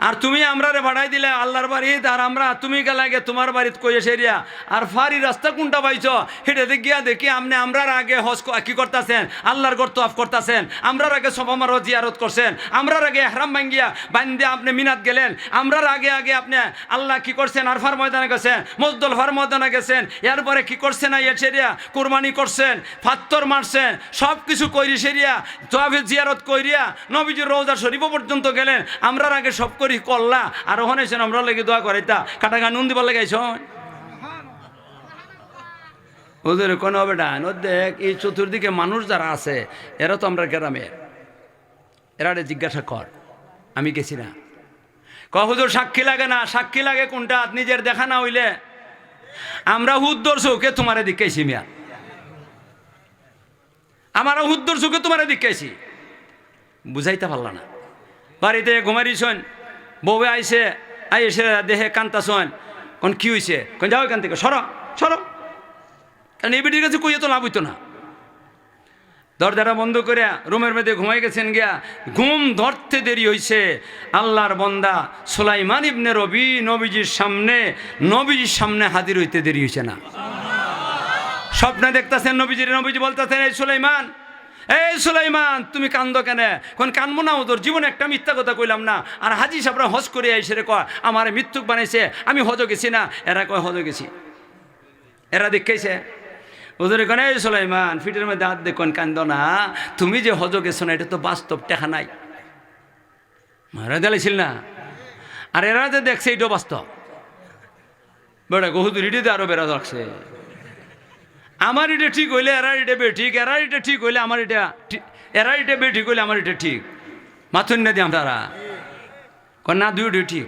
আর তুমি আমরা রে ভাড়াই দিলে আল্লাহর বাড়িত, আর আমরা তুমি গেলাগে তোমার বাড়িত কইয়ে সেরিয়া, আর ফারি রাস্তা কোনটা পাইছ সেটা গিয়া দেখি আপনি আমরার আগে হজ কি করতেছেন, আল্লাহর গর তোয়াফ করতেছেন, আমরার আগে সফামার জিয়ারত করছেন, আমরার আগে এহরাম ভাঙ্গিয়া বান্ধে আপনি মিনাত গেলেন, আমরার আগে আগে আপনি আল্লাহ কি করছেন আরফার ময়দানে গেছেন, মুজদলিফার ময়দানে গেছেন, এরপরে কি করছেন ইয়ে সেরিয়া কুরবানি করছেন, ফাত্তর মারছেন, সব কিছু কইরি সেরিয়া তোয়াফে জিয়ারত কইরিয়া নবীজির রওজা শরীফ পর্যন্ত গেলেন, আমরার আগে সব করি করলা, আর ওখানে আমরা লেগে দোয়া করাইতা, কাটা গান নুন দিবার লেগাইছ। ওদের কোনো হবে না, দেখ এই চতুর্দিকে মানুষ যারা আছে এরা তো আমরা গ্রামের, এরা জিজ্ঞাসা কর, আমি গেছি না, হুজুর সাক্ষী লাগে না, সাক্ষী লাগে কোনটা, নিজের দেখা না হইলে আমরা হুদ্দর চৌকে তোমারে দিকাইছি, মিয়া আমরা হুদ্দর চৌকে তোমারে দিকাইছি, বুঝাইতে পারলা না। বাড়িতে ঘুমারিছন, বউয়ে আইসে দেহে কান্তাছন, কোন কি হয়েছে, কোন যাও এখান থেকে সর সর, কারণ এই বেটির কাছে কইয়ে তো লাভ হইতো না। দরজাটা বন্ধ করে রুমের মধ্যে ঘুমাই গেছেন গিয়া, ঘুম ধরতে দেরি হয়েছে, আল্লাহর বন্দা সুলাইমান ইবনে রবি নবীজির সামনে হাজির হইতে দেরি হয়েছে না। স্বপ্নে দেখতেছেন নবীজি বলতেছেন এই সুলাইমান তুমি কান্দ কেন, কোন কানবো না, ওদের জীবনে একটা মিথ্যা কথা কইলাম না, আর হাজি সাহেবরা হজ করে আইসে রে কয় আমার মৃত্যুক বানাইছে, আমি হজ গেছি না, এরা কয় হজ গেছি, এরা দেখাইছে। ওদের কোন এই সুলাইমান ফিটের মধ্যে হাত দেখুন, কান্দ না, তুমি যে হজ গেছো না এটা তো বাস্তব টেকা নাই, মারা দিলাইছিল না, আর এরা যে দেখছে এটাও বাস্তব, বেড়া গহুদুর ইডিতে আরো বেড়া রাখছে, আমার এটা ঠিক হইলে এরা এটা বেঠিক, এরা এটা ঠিক হইলে আমার এটা, এরা এটা বেঠিক হইলে আমার এটা ঠিক, মাথুন না দিয়ে আমরা না দুইটা ঠিক।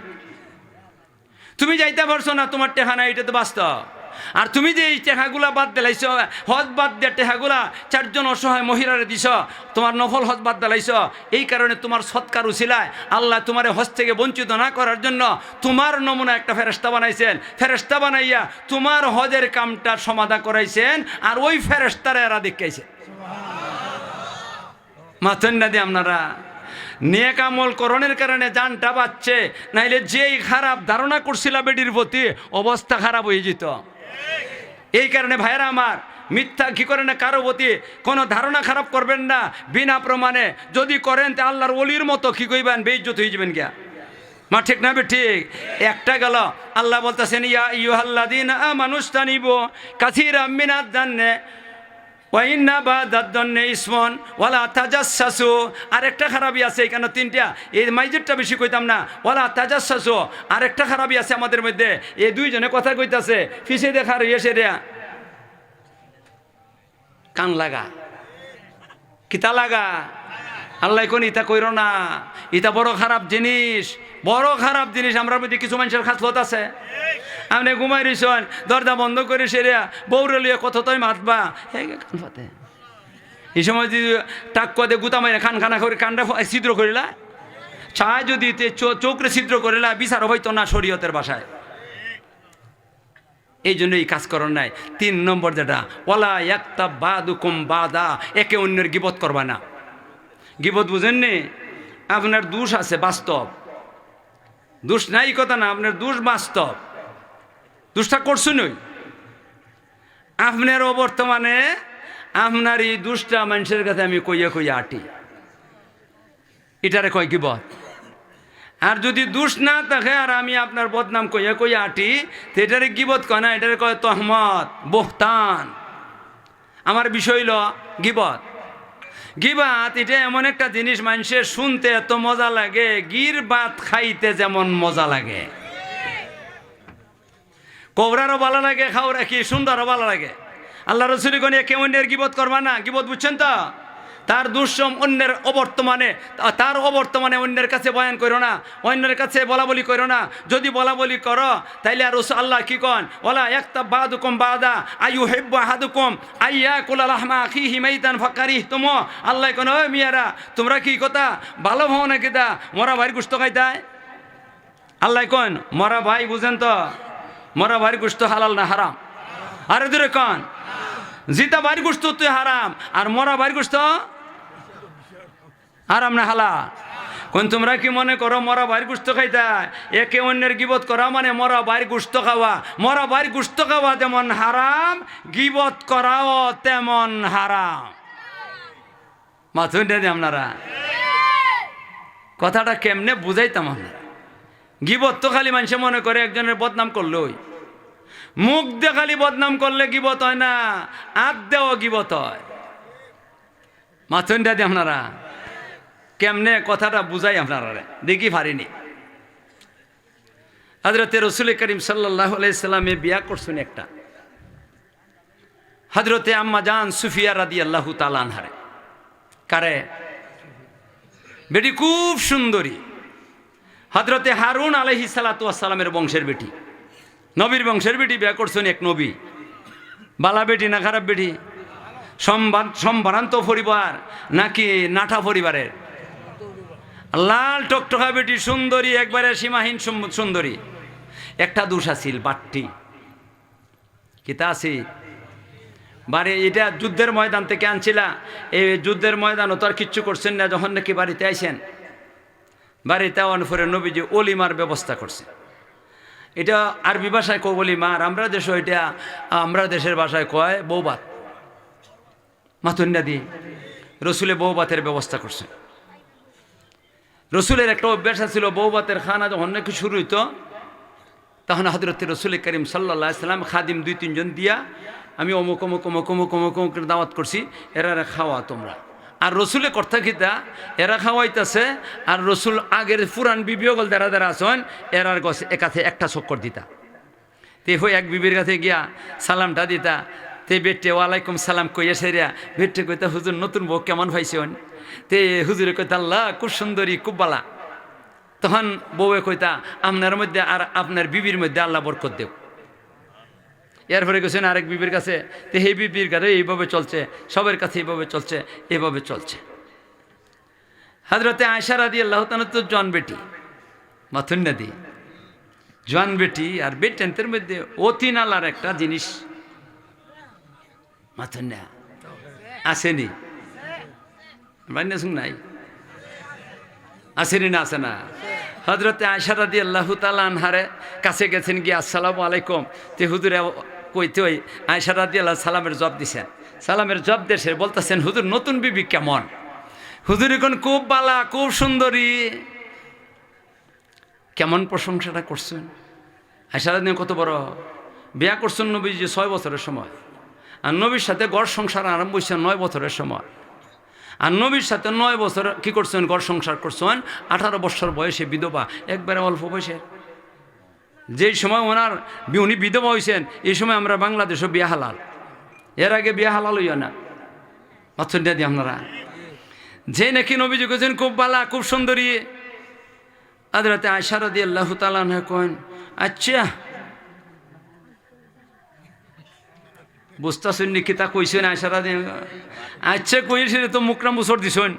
তুমি যাইতে পারছো না, তোমার টেকা নাই, এটা তো বাস্তব। আর তুমি যে এই টেকাগুলা বাদ দিলাইছ, হজ বাদ দিয়ে টেকাগুলা 4 জন অসহায় মহিলারে দিছ, তোমার নফল হজ বাদ দিলাইছ, এই কারণে তোমার সৎকার উছিলায় আল্লাহ তোমার হজ থেকে বঞ্চিত না করার জন্য তোমার নমুনা একটা ফেরেশতা বানাইছেন, ফেরেশতা বানাইয়া তোমার হজের কামটা সমাধা করাইছেন, আর ওই ফেরেশতারা এরা দেখাইছে। মাথেন না দিয়ে আপনারা নেক আমল করণের কারণে জানটা বাঁচছে, নাইলে যেই খারাপ ধারণা করছিল বেডির প্রতি অবস্থা খারাপ হয়ে যেত। এই কারণে ভাইয়েরা আমার, মিথ্যা কি করে না কারো প্রতি কোনো ধারণা খারাপ করবেন না বিনা প্রমাণে, যদি করেন তা আল্লাহর ওলির মতো কি কইবেন, বেইজ্জত হয়ে যাবেন গিয়া, মা ঠিক না বে ঠিক। একটা গেল, আল্লাহ বলতেছেন ইয়া আইয়ুহাল্লাযীনা আমানু ইসতানিবু কাসীরাম মিনাজ জান্নে ওয়াইন্না বাদাদ্দন্নে ইসমন ওয়ালা তাজাসসাসু। আরেকটা খারাপই আছে, এখানে 3টা, এই মাইজেরটা বেশি কইতাম না, ওয়ালা তাজাসসাসু। আরেকটা খারাপই আছে আমাদের মধ্যে, এই 2 জনে কথা কইতাছে, পিছে দেখার এসে রে কান লাগা, কিতা লাগা, আল্লাহ কোন ইতা কইরো না, ইতা বড় খারাপ জিনিস, বড় খারাপ জিনিস। আমরা মধ্যে কিছু মানুষের খাসলত আছে, আপনি ঘুমাই রইছেন, দরজা বন্ধ করে সেরিয়া বউরে লিয়ে কত তই মাতবা, কান ফাতে, এই সময় যদি টাক কদে গুতা মাইরা খানা করে কানটা ছিদ্র করিলা, চায় যদি চোখরে ছিদ্র করিলা বিচার হইতো না শরীয়তের ভাষায়। এই জন্য এই কাজ করার নাই। 3 নম্বর যেটা, ওয়ালা ইয়াক্তাব বাদুকুম বাদা, একে অন্যের গিবত করবা না। গিবত বুঝেননি? আপনার দোষ আছে বাস্তব, দোষ নাই কথা না, আপনার দোষ বাস্তব, দোষটা করছুন। আপনার অবর্তমানে আপনার এই দোষটা মানুষের কাছে আমি কইয়া কইয়া আটি, এটারে কয় গিবত। আর যদি দোষ না থাকে আর আমি আপনার বদনাম কইয়া কইয়া আটি, তো এটারে গিবত কয় না, এটারে কয় তহমত, বহতান। আমার বিষয় হইল গিবত। গিবাত এটা এমন একটা জিনিস, মানুষের শুনতে এত মজা লাগে, গির বাত খাইতে যেমন মজা লাগে। কোবরারও ভালো লাগে, খাওয়া কি সুন্দরও ভালো লাগে। আল্লাহ রসুল কোন একে অন্যের গিবত করবা না। গিবত বুঝছেন তো? তার দুঃসম অন্যের অবর্তমানে, তার অবর্তমানে অন্যের কাছে বয়ান করো না, অন্যের কাছে বলা বলি করো না। যদি বলা বলি করো তাইলে আর আল্লাহ কি কন, ওলা ইয়াক্তাব বাদুকুম বাদা আইয়ুহিব্বু আহাদুকুম আইয়াকুলা লাহমা আখিহি মাইতান ফাকারিহতুম। আল্লাহ কোন, ওই মিয়ারা তোমরা কি কথা ভালো ভাও নাকি দা মরা ভাইয়ের গোশত খাইতায়? আল্লাহ কোন মরা ভাই বুঝেন তো, মরা ভাইয়ের গোশত হালাল না হারাম? আরে দূরে কন, জিতা ভাইয়ের গোশত তুই হারাম, আর মরা ভাইয়ের গোশত হারাম না হালাল? কোন তোমরা কি মনে করো মরা ভাইয়ের গোশত খাইতা? একে অন্যের গিবত করা মানে মরা ভাইয়ের গোশত খাওয়া। মরা ভাইয়ের গোশত খাওয়া যেমন হারাম, গিবত করাও তেমন হারাম। মাথুন দেন আপনারা, কথাটা কেমনে বুঝাইতাম আপনারা? গিবত তো খালি মানুষে মনে করে একজনের বদনাম করলই, মুখ দিয়ে খালি বদনাম করলে গিবত হয় না, আত দেওয়া গিবত হয়। মাথুন দেন আপনারা, কেমনে কথাটা বুঝাই আপনারা দেখি পারিনি। হযরতে রাসূল করিম সাল্লাল্লাহু আলাইহি সাল্লামে বিয়া করছেন একটা, হযরতে আম্মা জান সুফিয়া রাদিয়াল্লাহু তাআলা আনহারে। কারে? বেটি খুব সুন্দরী, হযরতে হারুন আলাইহিস সালাতু ওয়াস সালামের বংশের বেটি, নবীর বংশের বেটি বিয়া করছেন এক নবী। বালা বেটি না খারাপ বেটি? সম্ভ্রান্ত পরিবার নাকি নাঠা পরিবারের? লাল টকটকা বেটি, সুন্দরী, একবারে সীমাহীন সুন্দরী। একটা দোষ আছিল, বাট্টি। কিতা আছে বাড়ি, এটা যুদ্ধের ময়দান থেকে আনছিলা। এই যুদ্ধের ময়দানও তো আর কিচ্ছু করছেন না, যখন নাকি বাড়িতে আইসেন, বাড়িতে আওয়ার পরে নবীজি অলিমার ব্যবস্থা করছে। এটা আরবি ভাষায় কয় অলিমার, আমরা দেশ এটা আমরা দেশের ভাষায় কয় বৌবাত। মাথুন্না দি রসুলে বৌবাতের ব্যবস্থা করছে। রসুলের একটা অভ্যাস ছিল, বৌবাতের খানা যখন নাকি শুরু হইতো তখন হযরত রাসূল করিম সাল্লাল্লাহু আলাইহি সাল্লাম খাদিম 2-3 জন দিয়া, আমি অমুক অমুক অমুক অমুক অমুক অমুক দাওয়াত করছি, এরা খাওয়া তোমরা। আর রসুলের কথা কিতা, এরা খাওয়াইতেছে, আর রসুল আগের পুরান বিবিও যারা যারা আসেন এরার গছে একাছে একটা চক্কর দিতা। তে হই এক বিবির কাছে গিয়া সালামটা দিতা, তে বেটে ওয়ালাইকুম সালাম কইয়া সেরিয়া বেটে কইতা, হুজুর নতুন বউ কেমন পাইছেন? তে হুজুরে কইতা, আল্লাহ খুব সুন্দরী, খুব বালা। তখন বউয়ে কইতা, আপনার মধ্যে আর আপনার বিবির মধ্যে আল্লাহ বরকত দেব। এরপরে গেছেন আরেক বিবির কাছে, তো এই বিবির কাছে এইভাবে চলছে, সবের কাছে এইভাবে চলছে, এভাবে চলছে। হযরতে আয়েশা রাদিয়াল্লাহু তাআলা তো জন বেটি, মাথুন্না দি জন বেটি, আর বেটেন্তের মধ্যে অতি নালার একটা জিনিস মাথুন্না আসেনি, মান্য শুন নাই, আসেনি না? আছে না? হযরতে আয়েশা রাদিয়াল্লাহু তাআলা আনহারে কাছে গেছেন গিয়ে আসসালামু আলাইকুম। তে হুজুরে কইতে ওই আয়েশা রাদিয়াল্লাহু সালামের জবাব দিছেন। সালামের জবাব দেশে বলতেছেন, হুজুর নতুন বিবি কেমন? হুজুর এখন খুব বালা, খুব সুন্দরী। কেমন প্রশংসাটা করছেন? আয়েশা রাদিয়াল্লাহু কত বড় বিয়া করছেন নবীজি 6 বছরের সময়, আর নবীর সাথে ঘর সংসার আরম্ভ হয়েছে 9 বছরের সময়। আর নবীর সাথে 9 বছর কি করছেন? ঘর সংসার করছেন। 18 বছর বয়সে বিধবা, একবারে অল্প বয়সে। যেই সময় উনি বিধবা হয়েছেন, এই সময় আমরা বাংলাদেশও বিয়া হালাল, এর আগে বিয়া হালাল হইয়া না। অথচ আপনারা যে নাকি নবীজি কইছেন খুব বালা, খুব সুন্দরী। হযরতে আয়েশা রাদিয়াল্লাহু তাআলা আনহা কইন, আচ্ছা বুঝতেছেন নি কিতা কইছেন? আয়েশা রাদিয়াল্লাহু, আচ্ছা কইছেন তো মুকরা মুসর দিছেন,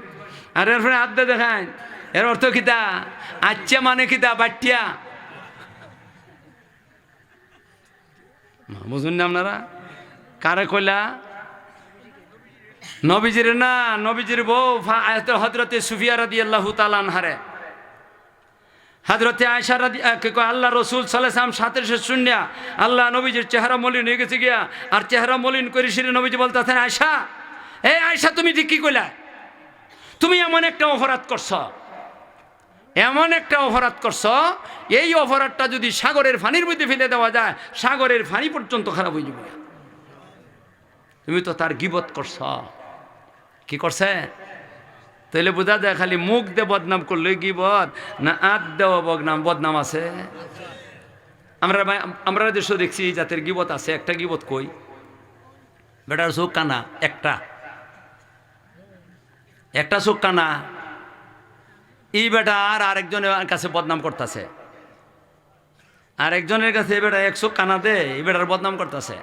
আর এরপরে হাত দিয়ে দেখান, এর অর্থ কিতা? আচ্ছা মানে কিতা? বাটিয়া। বুঝুন না আপনারা? কারে কইলা? নবীজির না, নবীজির বউ হযরতে সুফিয়া রাদিয়াল্লাহু তাআলা আনহারে হযরতে আয়েশা আল্লাহ রসুল সাল্লাল্লাহু আলাইহি ওয়াসাল্লাম সাথে শুনিয়া আল্লাহ নবীজির চেহারা মলিন হয়ে গেছে গিয়া, আর চেহারা মলিন করে সেরে নবীজি বলতেছেন, আয়েশা, এই আয়েশা, তুমি ঠিক কি কইলা? তুমি এমন একটা অপরাধ করছ, এমন একটা অপরাধ করছ, এই অপরাধটা যদি সাগরের পানির মধ্যে ফেলে দেওয়া যায়, সাগরের পানি পর্যন্ত খারাপ হয়ে যাবে। তুমি তো তার গীবত করছ। কি করছে? তাইলে বোঝা যায় খালি মুখ দিয়ে বদনাম করলে গীবত না আত দেওয়া বদনাম আছে? আমরা দেশও দেখছি জাতের গীবত আছে। একটা গীবত কই, বেটার চোখ কানা, একটা চোখ কানা, এই বেটা আর আরেকজনের কাছে বদনাম করতেছে, আরেকজনের কাছে এই বেটা এক চোখ কানা দে, এই বেটার বদনাম করতেছে।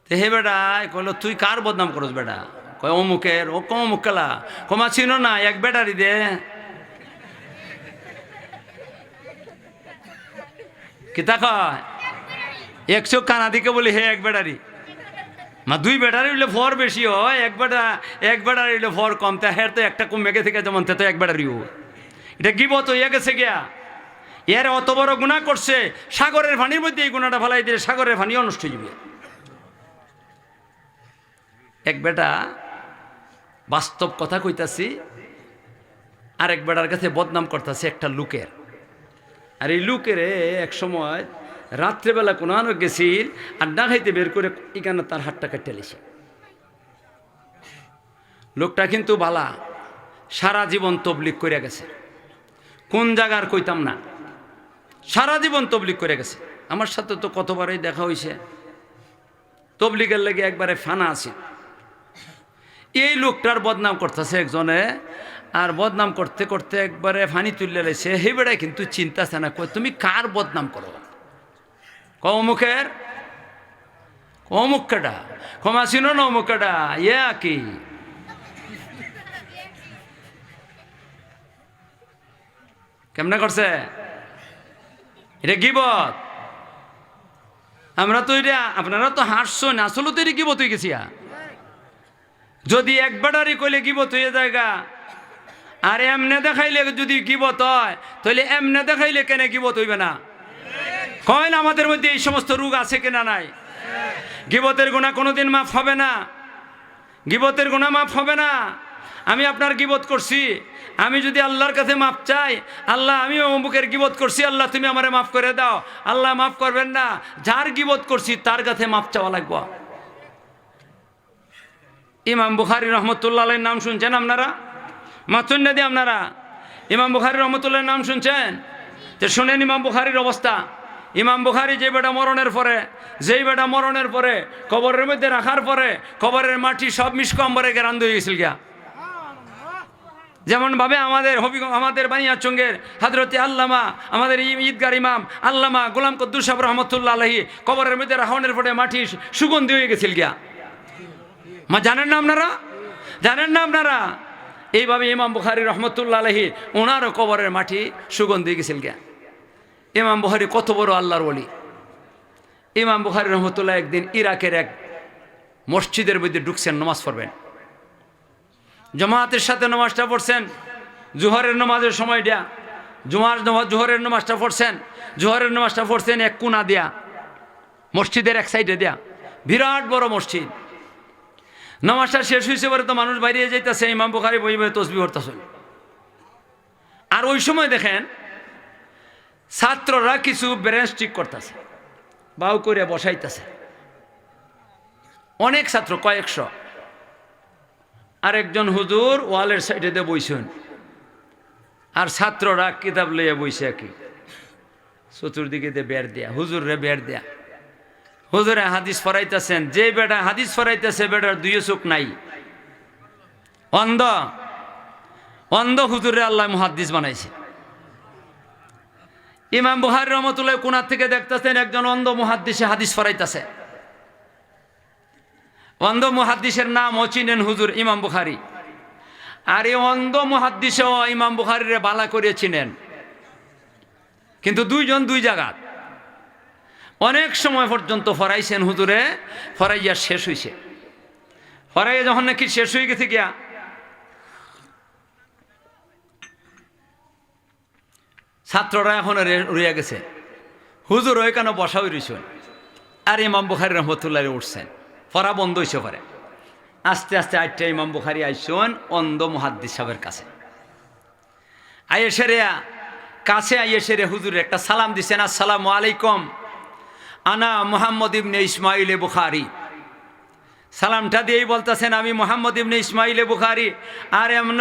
তো হে বেটা কইলো, তুই কার বদনাম করস বেটা? কয় অমুকের। ও অমুক কেলা? কমা চিনো না, এক বেটারি দে। কিতা কয়? এক চোখ কানা দিকে বলি হে এক বেটারি। মা দুই বেটারি হইলে ফর বেশি হয়, এক বেটারি হইলে ফর কম। তা হের তো একটা কমে গেছে যেমন, তে তো এক বেটারিও। এটা গীবত হইয়া গেছে গিয়া। এর অত বড় গুনাহ করছে, সাগরের পানির মধ্যে এই গুনাহটা ফেলাই দিলে সাগরের পানিও নষ্ট হয়ে যাবে। এক বেটা, বাস্তব কথা কইতাছি, আরেক বেটার কাছে বদনাম করতেছে একটা লোকের। আর এই লোকের এক সময় রাত্রেবেলা কোনো গেছিল, আর না খাইতে বের করে এখানে তার হাতটা কাটতে লিছে। লোকটা কিন্তু বালা, সারা জীবন তবলিগ করে গেছে। কোন জায়গার কইতাম না, সারা জীবন তবলিগ করে গেছে। আমার সাথে তো কতবারই দেখা হয়েছে। তবলিগের লেগে একবারে ফানা আছে। এই লোকটার বদনাম করতেছে একজনে, আর বদনাম করতে করতে একবারে ফানি তুললে লেছে। হে বেড়ায় কিন্তু চিন্তাছে না, কই তুমি কার বদনাম করো? অমুকের। অমুক কেডা? ক্ষমা ছিল না অমুক কেডা? ইয়া কি কেমনে করছে? এটা গীবত। আমরা তো এটা, আপনারা তো হাসছেন, আসলে তো এটা গীবত হয়ে গেছি। যদি এক বেটারি কইলে গীবত হয়ে জায়গা, আর এমনে দেখাইলে যদি গীবত হয়, তাহলে এমনে দেখাইলে কেন গীবত হইবে না? কয় না আমাদের মধ্যে এই সমস্ত রোগ আছে কিনা? নাই। গীবতের গুনাহ কোনোদিন মাফ হবে না, গীবতের গুনাহ মাফ হবে না। আমি আপনার গীবত করছি, আমি যদি আল্লাহর কাছে মাফ চাই, আল্লাহ আমি অমুকের গীবত করছি, আল্লাহ তুমি আমারে মাফ করে দাও, আল্লাহ মাফ করবেন না। যার গীবত করছি তার কাছে মাফ চাওয়া লাগবে। ইমাম বুখারী রহমতুল্লাহ আলাইহির নাম শুনছেন আপনারা? মাতুন না দিয়ে আপনারা ইমাম বুখারী রহমতুল্লাহর নাম শুনছেন? তো শুনেন ইমাম বুখারীর অবস্থা। ইমাম বুখারী যেই বেটা মরণের পরে কবরের মধ্যে রাখার পরে কবরের মাটি সব মিসকম্বরে গেরান্দ হয়ে গেছিল গিয়া। যেমন ভাবে আমাদের বানিয়াচঙ্গের হযরতে আল্লামা, আমাদের ঈদগার ইমাম আল্লামা গোলাম কুদ্দুস সাহেব রহমতুল্লাহ আলাইহি কবরের মধ্যে রাখানোর পরে মাটি সুগন্ধি হয়ে গেছিল গিয়া। মা জানেন না আপনারা? জানেন না আপনারা? এইভাবে ইমাম বুখারী রহমতুল্লাহ আলাইহি ওনারও কবরের মাটি সুগন্ধি গেছিল গিয়া। ইমাম বুখারী কত বড় আল্লাহর ওলি। ইমাম বুখারী রহমতুল্লাহ একদিন ইরাকের এক মসজিদের মধ্যে ঢুকছেন নামাজ পড়বেন। জামাতের সাথে নামাজটা পড়ছেন, জোহরের নামাজের সময় দেয়া, জোহরের নামাজটা পড়ছেন এক কোনা দিয়া, মসজিদের এক সাইডে দেয়া, বিরাট বড় মসজিদ। নামাজটা শেষ হয়েছে পরে তো মানুষ বাইরে যাইতেছে, ইমাম বুখারী বই বই তসবিহ পড়তেছে। আর ওই সময় দেখেন ছাত্ররা কিছু ব্রেঞ্চ ঠিক করতেছে, বাউ করে বসাইতেছে, অনেক ছাত্র, কয়েকশো। আরেকজন হুজুর ওয়ালের সাইডে দিয়ে বইছেন, আর ছাত্ররা কিতাব লইয়া বইছে, কি চতুর্দিকে দিয়ে বের দেয়া, হুজুরে বের দেয়া। হুজুরে হাদিস ফরাইতেছেন, যে বেটা হাদিস ফরাইতেছে বেটার দুই চোখ নাই, অন্ধ হুজুরে আল্লাহ মুহাদ্দিস বানাইছে। ইমাম বুখারী রহমতুল্লাহ কোণার থেকে দেখতেছেন একজন অন্ধ মুহাদ্দিসে হাদিস ফরাইতেছে। অন্ধ মুহাদ্দিসের নাম ও চিনেন হুজুর ইমাম বুখারী। আর এই অন্ধ মুহাদ্দিসও ইমাম বুখারীরে বালা করে চিনেন, কিন্তু দুইজন দুই জায়গা। অনেক সময় পর্যন্ত ফরাইছেন হুজুরে, ফরাইয়া শেষ হইছে। ফরাইয়া যখন নাকি শেষ হয়ে গেছে গিয়া ছাত্ররা এখন রইয়া গেছে, হুজুর ওইখানে বসা হয়ে রইছেন। আর ইমাম বুখারী রহমতুল্লাহ উঠছেন, পড়া বন্ধ হইছে পরে। আস্তে আস্তে আটটা ইমাম বুখারী আইসেন অন্ধ মুহাদ্দিস সাহেবের কাছে। আইয়েসেরে কাছে আইয়েসেরে হুজুরের একটা সালাম দিছেন, আসসালামু আলাইকুম, আনা মুহাম্মদ ইবনে ইসমাইল বুখারী। সালামটা দিয়েই বলতেছেন আমি মুহাম্মদ ইবনে ইসমাইল বুখারী। আর এমন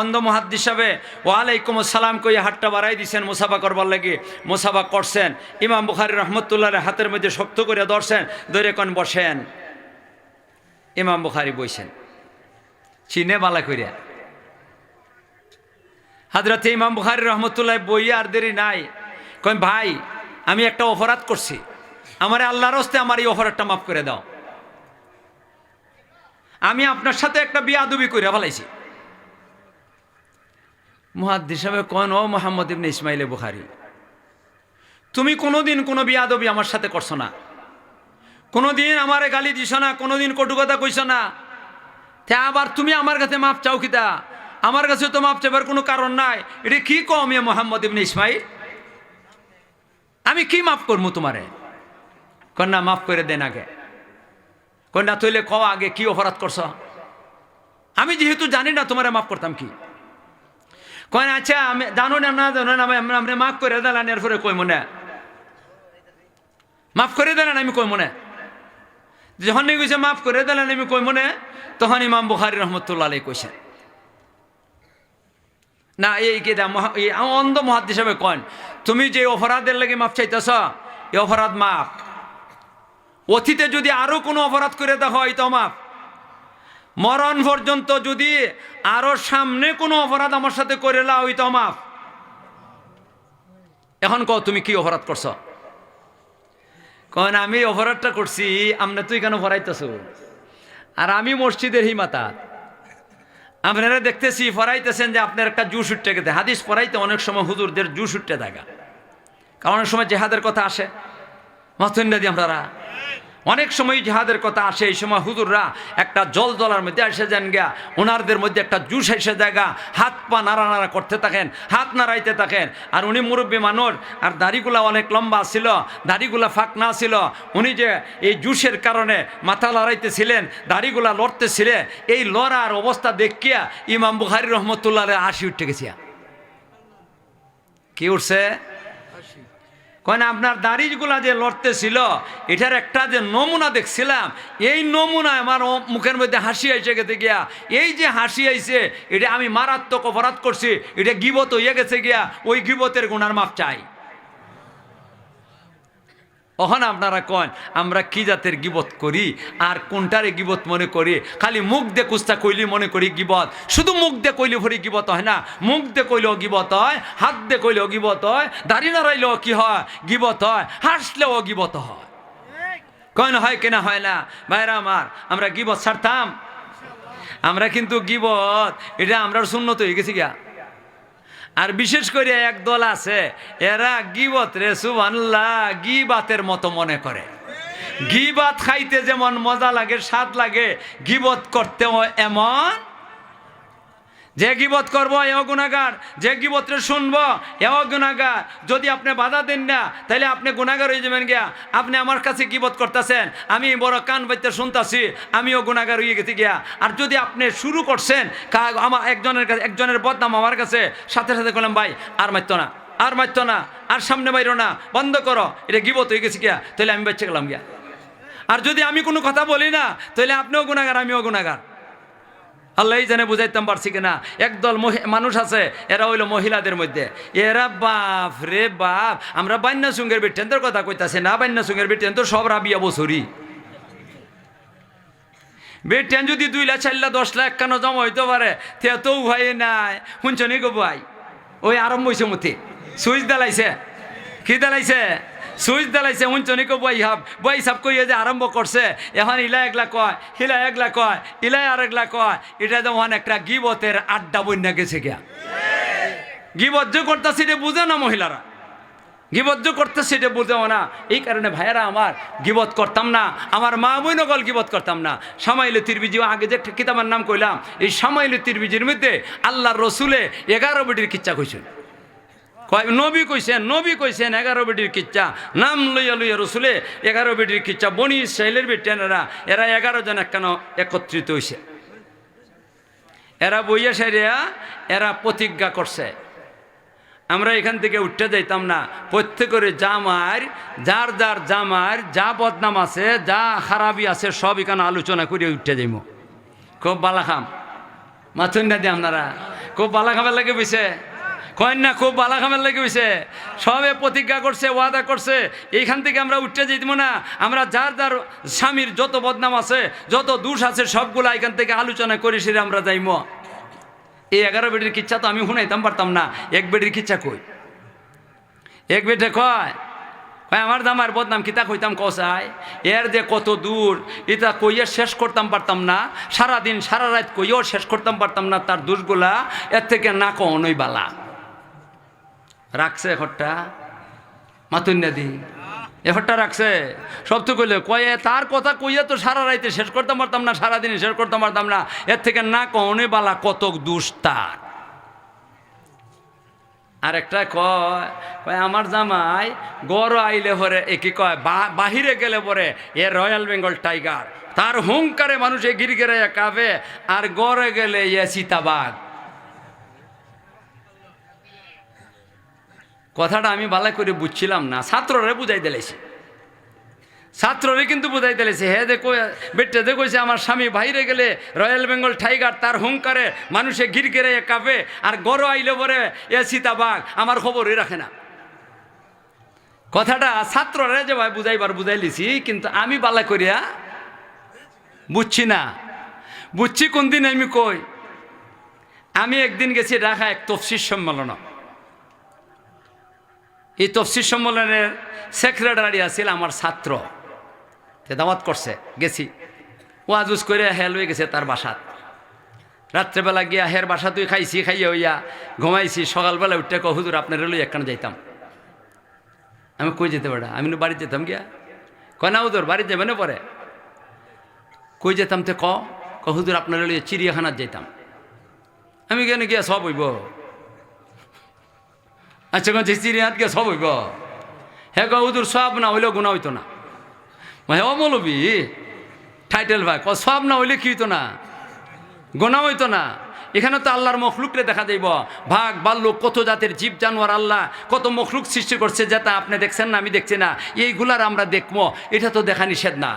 অন্ধ মুহাদ্দিস সাহেব ওয়ালাইকুম আসসালাম কই হাতটা বাড়াই দিছেন মুসাফা করবার লাগে। মুসাফা করছেন, ইমাম বুখারী রহমতুল্লাহর হাতের মধ্যে শক্ত করে ধরছেন, ধরে কোন বসেন। ইমাম বুখারী বইছেন, চিনে বালা কইরা। হযরত ইমাম বুখারী রহমতুল্লাহ বই আর দেরি নাই, কই ভাই আমি একটা অপরাধ করছি, আমার আল্লাহর হস্তে আমার এই অপরাধটা মাফ করে দাও। আমি আপনার সাথে একটা বিয়াদবি কইরা ফেলাইছি। মুহাদ্দিস সাহেব কোন, ও মুহাম্মদ ইবনে ইসমাইল বুখারী, তুমি কোনোদিন কোনো বিয়াদবি আমার সাথে করছো না, কোনোদিন আমারে গালি দিছ না, কোনোদিন কটু কথা কইছো না, তে আবার তুমি আমার কাছে মাপ চাও কিতা? আমার কাছে তো মাপ চাইবার কোনো কারণ নাই। এটা কি কও মিয়া মুহাম্মদ ইবনে ইসমাইল, আমি কি মাফ করবো তোমারে? কন্যা মাফ করে দেন আগে। কন্যা তৈলে ক আগে কি অপরাধ করছ? আমি যেহেতু জানি না তোমারে মাফ করতাম কি। কয় আচ্ছা আমি জানো না, না জানো না, আমরা মাফ করে দিলেন, এরপরে কই মনে মাফ করে দিলেন, আমি কই মনে যখন কইছে মাফ করে দিলেন আমি কই মনে, তখন ইমাম বুখারী রহমতুল্লাহ আলাইহি কইছেন না এই কে এই অন্ধ মুহাদ্দিস সাহেব কন, তুমি যে অপরাধের লাগে মাফ চাইতেছ এই অপরাধ মাফ, অতীতে যদি আরো কোনো অপরাধ করে দেখো তো মাফ, মরণ পর্যন্ত যদি আরো সামনে কোনো অপরাধ আমার সাথে করে লাও তো মাফ। এখন কও তুমি কি অপরাধ করছ? কন আমি অপরাধটা করছি, আমরা তুই কেন ফরাইতেছ? আর আমি মসজিদের হিমাতা, আপনারা দেখতেছি ফরাইতেছেন যে আপনার একটা জুস উঠতে গেছে। হাদিস পড়াইতে অনেক সময় হুজুরদের জুস উঠতে থাকা, কারণ অনেক সময় জেহাদের কথা আসে মাথুন্ডা দিয়ে আপনারা, অনেক সময় জেহাদের কথা আসে। এই সময় হুজুররা একটা জল জলার মধ্যে এসে যান গিয়া, ওনারদের মধ্যে একটা জুস এসে জায়গা, হাত পা নাড়া করতে থাকেন, হাত নাড়াইতে থাকেন। আর উনি মুরব্বী মানুষ, আর দাড়িগুলা অনেক লম্বা ছিল, দাড়িগুলা ফাঁক না ছিল। উনি যে এই জুসের কারণে মাথা লড়াইতেছিলেন, দাড়িগুলা লড়তেছিলেন, এই লড়ার অবস্থা দেখিয়া ইমাম বুখারী রহমতুল্লাহ হাসি উঠে গেছে। কি উঠছে? কয় আপনার দাড়িগুলা যে লড়তেছিল এটার একটা যে নমুনা দেখছিলাম, এই নমুনা আমার মুখের মধ্যে হাসি এসে গেছে গিয়া। এই যে হাসি আইছে এটা আমি মারাত্মক অপরাধ করছি, এটা গিবত হইয়া গেছে গিয়া, ওই গিবতের গুনার মাপ চাই। ওখানে আপনারা কন আমরা কি জাতের গিবত করি আর কোনটারে গিবত মনে করি? খালি মুখ দিয়ে কুস্তা কইলি মনে করি গিবত, শুধু মুখ দিয়ে কইলে ভরি গিবত হয় না, মুখ দিয়ে কইলেও গিবত হয়, হাত দিয়ে কইলেও গিবত হয়, দাড়ি নাড়াইলেও কি হয় গিবত হয়, হাসলেও গিবত হয়। কন হয় কিনা হয় না? ভাইরা আমার, আমরা গিবত ছাড়তাম? আমরা কিন্তু গিবত এটা আমরা সুন্নত হয়ে গেছি গিয়া। আর বিশেষ করে এক দল আছে, এরা গিবত রে সুবহানাল্লাহ গিবাতের মতো মনে করে। গিবাত খাইতে যেমন মজা লাগে, স্বাদ লাগে, গিবত করতেও এমন। যে গিবত করবো এও গুনাহগার, যে গিবতরে শুনবো এও গুনাহগার। যদি আপনি বাধা দেন না তাহলে আপনি গুনাহগার হয়ে যাবেন গিয়া। আপনি আমার কাছে গিবত করতেছেন, আমি বড় কান বাইতে শুনতাছি, আমিও গুনাহগার হয়ে গেছি গিয়া। আর যদি আপনি শুরু করছেন আমার একজনের কাছে, একজনের বদনাম আমার কাছে, সাথে সাথে বললাম ভাই আর মারতো না, আর মারতো না, আর সামনে বাইরো না, বন্ধ করো, এটা গিবত হয়ে গেছি গিয়া, তাহলে আমি বাচ্চা গেলাম গিয়া। আর যদি আমি কোনো কথা বলি না তাহলে আপনিও গুনাহগার, আমিও গুনাহগার। আল্লাহ জানে বুঝাইতাম পারছি কিনা। একদল মানুষ আছে, এরা হইল মহিলাদের মধ্যে, এরা বাপ রে বাপ, আমরা বান্যা সুঙ্গের বেটেন্দ্র কথা কইতাছে না, বান্যা সুঙ্গের বেটেন্দ্র সব রাবিয়া বছরই বেটেন যদি 2 লাখ 4 লাখ 10 লাখ কেন জমা হইতে পারে, তে তো ভাই নাই শুনছনি গো ভাই। ওই আরম্ভ হয়েছে মতি সুইচ দালাইছে, কি দালাইছে? সুইচ দালাইছে। শুনছনি গো বই হাব, বই সাব কইয়ে যে আরম্ভ করছে। এখন ইলা একলা কয়, হিলা একলা কয়, ইলাই আর একলা কয়। এটা যেমন একটা গিবতের আড্ডা বন্যা গেছে গিয়া। গিবত যে করতেছি রে বুঝে না মহিলারা, গিবত যে করতেছে এটা বুঝেও না। এই কারণে ভাইয়েরা আমার গিবত করতাম না, আমার মা বই নকল গিবত করতাম না। সামাইলে তিরমিজি, আগে যে কিতাবের নাম কইলাম, এই সামাইলে তিরমিজির মধ্যে আল্লাহর রসুলে 11 বেটির কিচ্ছা কইছেন। নবী কইছেন 11 বেটির কিচ্ছা, নাম লইয়া লইয়া রসুলে 11 বেটির কিচ্ছা। বনি ইসরাইলের বেটেনেরা এরা 11 জন কেন একত্রিত হয়েছে, এরা বইয়া সাইরিয়া এরা প্রতিজ্ঞা করছে, আমরা এখান থেকে উঠতে যাইতাম না। প্রত্যেকের জামার যার যার জামার যা বদনাম আছে, যা খারাপি আছে, সব এখানে আলোচনা করে উঠতে যাইব। খুব বালা খাম মাথুন না দিয়ে আপনারা, খুব বালা খামের লাগে বইছে, কয়েন না খুব বালা খামের লাগে বইছে। সবে প্রতিজ্ঞা করছে, ওয়াদা করছে, এইখান থেকে আমরা উঠতে যাইতাম না। আমরা যার যার স্বামীর যত বদনাম আছে, যত দোষ আছে, সবগুলা এখান থেকে আলোচনা করে সেরে আমরা যাইম। এই 11 বেটির কিচ্ছা তো আমি শুনাইতাম পারতাম না। এক বেটির কিচ্ছা কই, এক বেটে কয় আমার দামার বদনাম কিতা কইতাম কসাই, এর যে কত দূর এটা কইয়া শেষ করতাম পারতাম না। সারাদিন সারা রাত কইয়াও শেষ করতাম পারতাম না তার দোষগুলা। এর থেকে না কনই বালা রাখছে এখরটা মাতুন্যা দি, এখরটা রাখছে সব তো কইলে কয়ে তার কথা কইয়া তো সারা রাইতে শেষ করতাম পারতাম না, সারাদিনে শেষ করতাম পারতাম না। এর থেকে না কনই বালা কত দোষ তার। আর একটা কয় আমার জামাই গড় আইলে পরে কি কয় বাহিরে গেলে পরে এ রয়্যাল বেঙ্গল টাইগার, তার হুঙ্কারে মানুষে গিরগিরে কাঁপে, আর গড়ে গেলে এ চিতাবাঘ। কথাটা আমি ভালো করে বুঝছিলাম না, ছাত্ররে বুঝাই দিলেছি, ছাত্ররে কিন্তু বুঝাই দিলেছে। হে দেখো বেটে দেখছে আমার স্বামী বাইরে গেলে রয়্যাল বেঙ্গল টাইগার, তার হুঙ্কারে মানুষে গিরগিরে কাঁপে, আর গড় আইলে পরে এ চিতাবাঘ, আমার খবরই রাখে না। কথাটা ছাত্ররে যে ভাই বুঝাইবার বুঝাই লিছি, কিন্তু আমি বালা করিয়া বুঝছি না। বুঝছি কোন দিন আমি কই, আমি একদিন গেছি ঢাকা এক তফসির সম্মেলন। এই তফসির সম্মেলনের সেক্রেটারি আছিল আমার ছাত্র, দাওয়াত করছে, গেছি ওয়াজুজ করে হেল হয়ে গেছে তার বাসাত। রাত্রেবেলা গিয়া হের বাসা তুই খাইছি, খাইয়া হইয়া ঘুমাইছি। সকালবেলা উঠতে কো হুজুর আপনার লই একখানে যাইতাম। আমি কই যেতে পারা, আমি বাড়ি যেতাম গিয়া। কয় না হুজুর বাড়ি যাবে না পরে, কই যেতাম তে ক হুজুর আপনার লইয়া চিড়িয়াখানার যাইতাম। আমি কেন গিয়া সব হইব, আচ্ছা কোন চিড়িয়াখানাত গিয়া সব হইব। হ্যাঁ ক হুজুর সব না হইলেও গুণা হইতো না। হ্যাঁ অমলবি টাইটেল ভাই সব না হইলে কি হইতো না, গোনা হইতো না। এখানে তো আল্লাহর মখলুকরে দেখা যাইব, ভাগ বাল্লুক কত জাতের জীব জানোয়ার, আল্লাহ কত মখলুক সৃষ্টি করছে, যেটা আপনি দেখছেন না আমি দেখছি না, এইগুলার আমরা দেখবো, এটা তো দেখা নিষেধ না।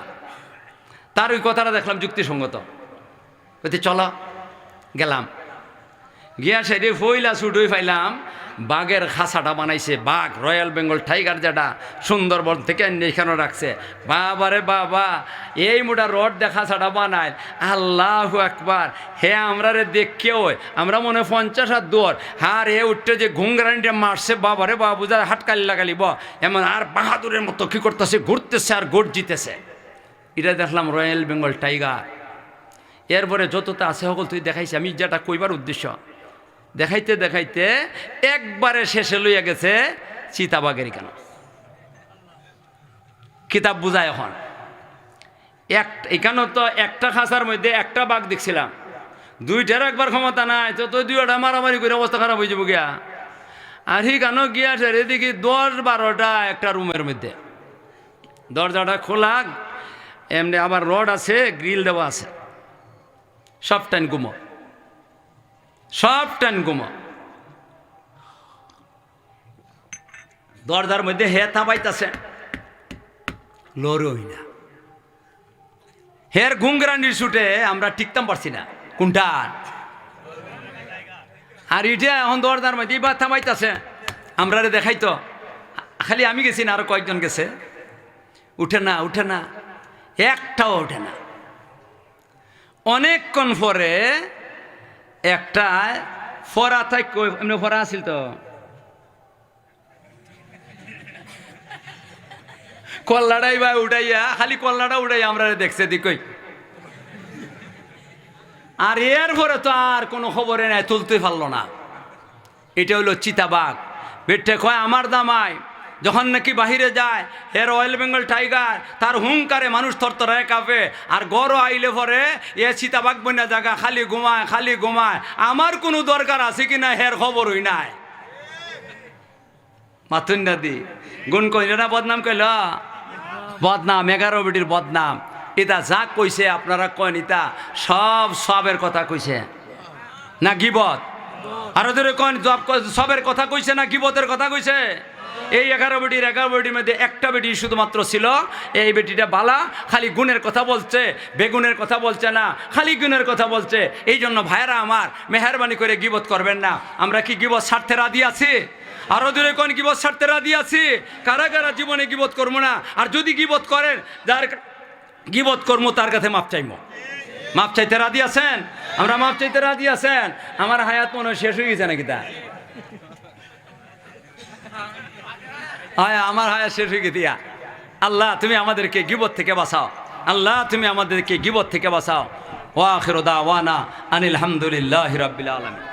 তার ওই কথাটা দেখলাম যুক্তিসঙ্গত, চলো গেলাম। গিয়া সেটি ফইলা ছুটুই পাইলাম বাঘের খাঁচাটা বানাইছে, বাঘ রয়্যাল বেঙ্গল টাইগার যেটা সুন্দরবন থেকে এখানে রাখছে। বাবা রে বাবা, এই মোটা রড দেখা ছাড়া বানায়, আল্লাহু আকবার। হে আমরা রে দেখকেও আমরা মনে 50 হাত দূর, হার হে উঠতে যে ঘুংরানিটা মারছে, বাবা রে বাবা বুঝা হাটকালি লাগালিব এমন, আর বাহাদুরের মতো কি করতেছে, ঘুরতেছে আর গোট জিতেছে। এটা দেখলাম রয়্যাল বেঙ্গল টাইগার। এরপরে যতটা আছে সকল তুই দেখাইছি, আমি যেটা কইবার উদ্দেশ্য, দেখাইতে দেখাইতে একবারে শেষে লইয়া গেছে চিতাবাঘের কেন কিতাব বুঝায়। এখন এখানে তো একটা খাঁচার মধ্যে একটা বাঘ দেখছিলাম, দুইটার একবার ক্ষমতা নাই, তো তুই দুইটা মারামারি করে অবস্থা খারাপ হয়ে যাবো গিয়া। আর কেন গিয়া দেখি 10-12টা একটা রুমের মধ্যে, দরজাটা খোলা, এমনি আবার রড আছে, গ্রিল দেওয়া আছে, সব টাইম গুমো, সব টাইম গুমো। দরজার মধ্যে হে থাবাইতেছে, লড়ই না। হের ঘুংরানির ছুটে আমরা টিকতাম পারছি না কোনটার। আর ইটা এখন দরজার মধ্যে এবার থামাইতেছে, আমরা দেখাইতো। খালি আমি গেছি না, আরো কয়েকজন গেছে, উঠে না উঠে না, একটাও ওঠে না। অনেকক্ষণ পরে একটা ফরা থাক, এমনি ফরা আছিল তো, কল্লাটাই বা উঠাইয়া, খালি কল্লাটা উঠাইয়া আমরা দেখছে দিকই। আর এর পরে তো আর কোনো খবরে নাই, তুলতে পারলো না। এটা হইলো চিতাবাঘ। বেটে কয় আমার দামাই যখন নাকি বাহিরে যায় এর রয়্যাল বেঙ্গল টাইগার তার হুঙ্কারে মানুষ থরথরায় কাঁপে, আর গড় আইলে পরে এ চিতাবাগ বন্যা জায়গা খালি ঘুমায়। আমার কোনো দরকার আছে কি না হের খবরই নাই। মাতুন দাদি গুণ কইল না বদনাম কইল, বদনাম 11 বেটির বদনাম। এটা যা কইছে আপনারা কন ইতা সব সবের কথা কইছে না গিবত? আরো ধরে কন সবের কথা কইছে না গিবতের কথা কইছে? এই 11 বেটির মধ্যে একটা বেটি শুধুমাত্র ছিল, এই বেটিটা বালা, খালি গুণের কথা বলছে, বেগুনের কথা বলছে না, খালি গুণের কথা বলছে। এই জন্য ভাইরা আমার মেহরবানি করে গিবত করবেন না। আমরা কি গিবত স্বার্থে রাজি আছি? আরো দূরে কোন গিবত স্বার্থে রাজি আছি? কারা কারা জীবনে গিবত করবো না? আর যদি গিবত করেন, যার গিবত করবো তার কাছে মাপ চাইবো। মাপ চাইতে রাজি আছেন? আমরা মাপ চাইতে রাজি আছেন? আমার হায়াত মনে হয় শেষ হয়ে গেছে নাকি? তা আমার হায়াত শেষ হয়ে গেছে। আল্লাহ তুমি আমাদেরকে গিবত থেকে বাঁচাও, আল্লাহ তুমি আমাদেরকে গিবত থেকে বাঁচাও। ওয়া আখিরু দাওয়ানা আনিল হামদুলিল্লাহি রাব্বিল আলামিন।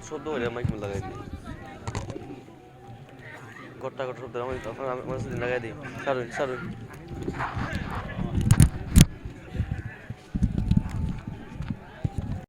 শব্দ মাইক লাগাই দিই, গট্টা গট শব্দ আমার লাগাই দিই। সারুন